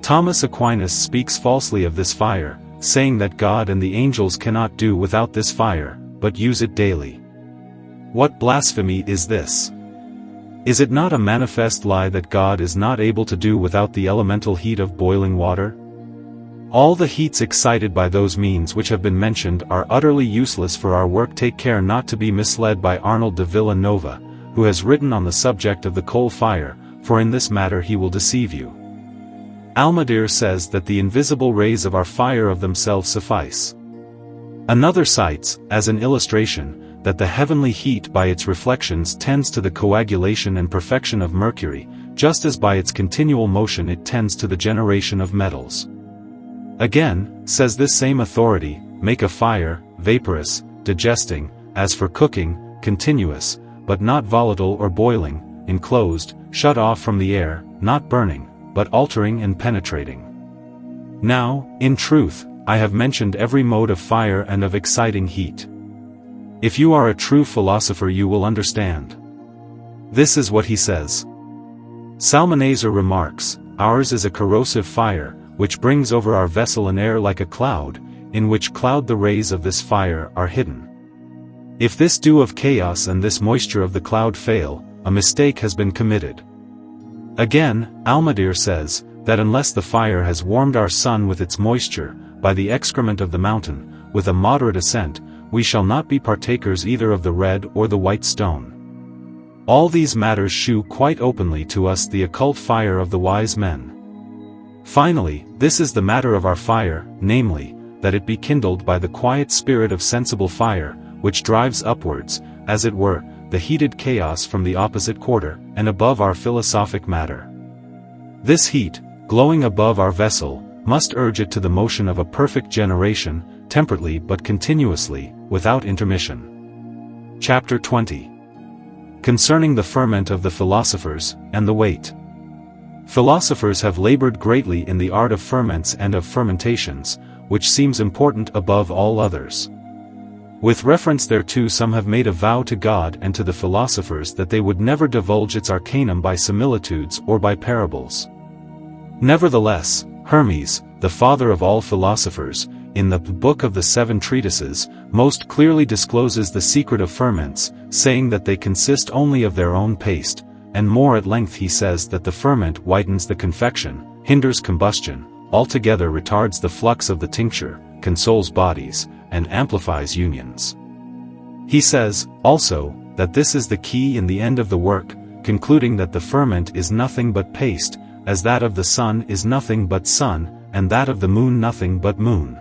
Thomas Aquinas speaks falsely of this fire, saying that God and the angels cannot do without this fire, but use it daily. What blasphemy is this? Is it not a manifest lie that God is not able to do without the elemental heat of boiling water? All the heats excited by those means which have been mentioned are utterly useless for our work. Take care not to be misled by Arnold de Villanova, who has written on the subject of the coal fire, for in this matter he will deceive you. Almadir says that the invisible rays of our fire of themselves suffice. Another cites, as an illustration, that the heavenly heat by its reflections tends to the coagulation and perfection of mercury, just as by its continual motion it tends to the generation of metals. Again, says this same authority, make a fire, vaporous, digesting, as for cooking, continuous, but not volatile or boiling, enclosed, shut off from the air, not burning, but altering and penetrating. Now, in truth, I have mentioned every mode of fire and of exciting heat. If you are a true philosopher you will understand. This is what he says. Salmanazar remarks, ours is a corrosive fire, which brings over our vessel an air like a cloud, in which cloud the rays of this fire are hidden. If this dew of chaos and this moisture of the cloud fail, a mistake has been committed. Again, Almadir says, that unless the fire has warmed our sun with its moisture, by the excrement of the mountain, with a moderate ascent, we shall not be partakers either of the red or the white stone. All these matters shew quite openly to us the occult fire of the wise men. Finally, this is the matter of our fire, namely, that it be kindled by the quiet spirit of sensible fire, which drives upwards, as it were, the heated chaos from the opposite quarter, and above our philosophic matter. This heat, glowing above our vessel, must urge it to the motion of a perfect generation, temperately but continuously, without intermission. Chapter 20. Concerning the ferment of the philosophers, and the weight. Philosophers have labored greatly in the art of ferments and of fermentations, which seems important above all others. With reference thereto some have made a vow to God and to the philosophers that they would never divulge its arcanum by similitudes or by parables. Nevertheless, Hermes, the father of all philosophers, in the Book of the Seven Treatises, most clearly discloses the secret of ferments, saying that they consist only of their own paste, and more at length he says that the ferment whitens the confection, hinders combustion, altogether retards the flux of the tincture, consoles bodies, and amplifies unions. He says, also, that this is the key in the end of the work, concluding that the ferment is nothing but paste, as that of the sun is nothing but sun, and that of the moon nothing but moon.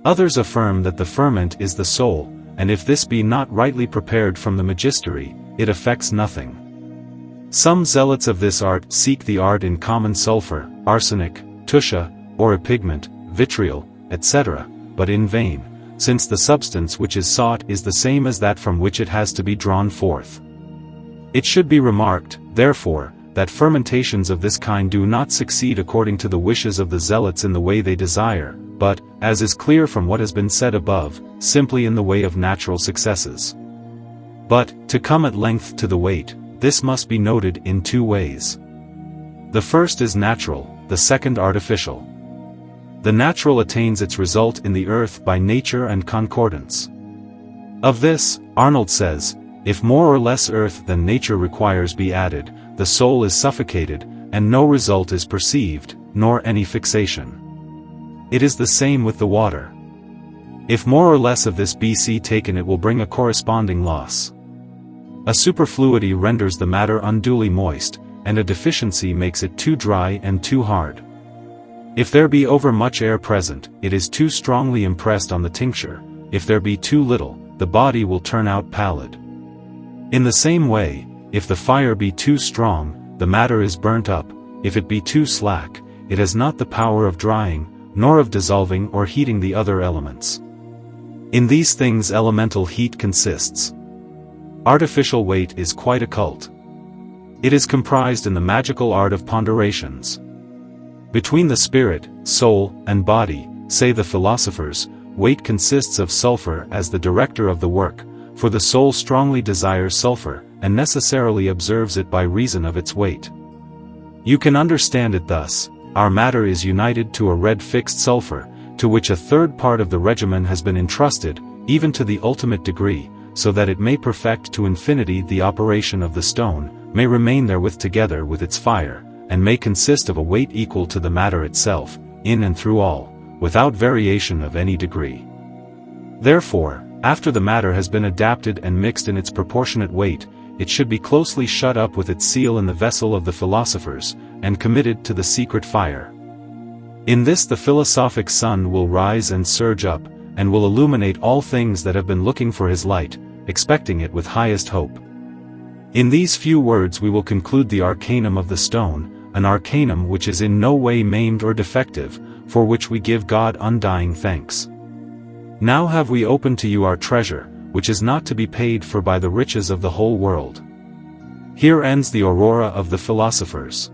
Others affirm that the ferment is the soul, and if this be not rightly prepared from the magistery, it affects nothing. Some zealots of this art seek the art in common sulfur, arsenic, tusha, or a pigment, vitriol, etc., but in vain, since the substance which is sought is the same as that from which it has to be drawn forth. It should be remarked, therefore, that fermentations of this kind do not succeed according to the wishes of the zealots in the way they desire, but, as is clear from what has been said above, simply in the way of natural successes. But, to come at length to the weight, this must be noted in two ways. The first is natural, the second artificial. The natural attains its result in the earth by nature and concordance. Of this, Arnold says, if more or less earth than nature requires be added, the soul is suffocated, and no result is perceived, nor any fixation. It is the same with the water. If more or less of this be taken it will bring a corresponding loss. A superfluity renders the matter unduly moist, and a deficiency makes it too dry and too hard. If there be over much air present, it is too strongly impressed on the tincture, if there be too little, the body will turn out pallid. In the same way, if the fire be too strong, the matter is burnt up, if it be too slack, it has not the power of drying, nor of dissolving or heating the other elements. In these things elemental heat consists. Artificial weight is quite occult. It is comprised in the magical art of ponderations. Between the spirit, soul, and body, say the philosophers, weight consists of sulfur as the director of the work, for the soul strongly desires sulfur, and necessarily observes it by reason of its weight. You can understand it thus: our matter is united to a red fixed sulfur, to which a third part of the regimen has been entrusted, even to the ultimate degree, so that it may perfect to infinity the operation of the stone, may remain therewith together with its fire, and may consist of a weight equal to the matter itself, in and through all, without variation of any degree. Therefore, after the matter has been adapted and mixed in its proportionate weight, it should be closely shut up with its seal in the vessel of the philosophers, and committed to the secret fire. In this the philosophic sun will rise and surge up, and will illuminate all things that have been looking for his light, expecting it with highest hope. In these few words we will conclude the arcanum of the stone, an arcanum which is in no way maimed or defective, for which we give God undying thanks. Now have we opened to you our treasure, which is not to be paid for by the riches of the whole world. Here ends the Aurora of the Philosophers.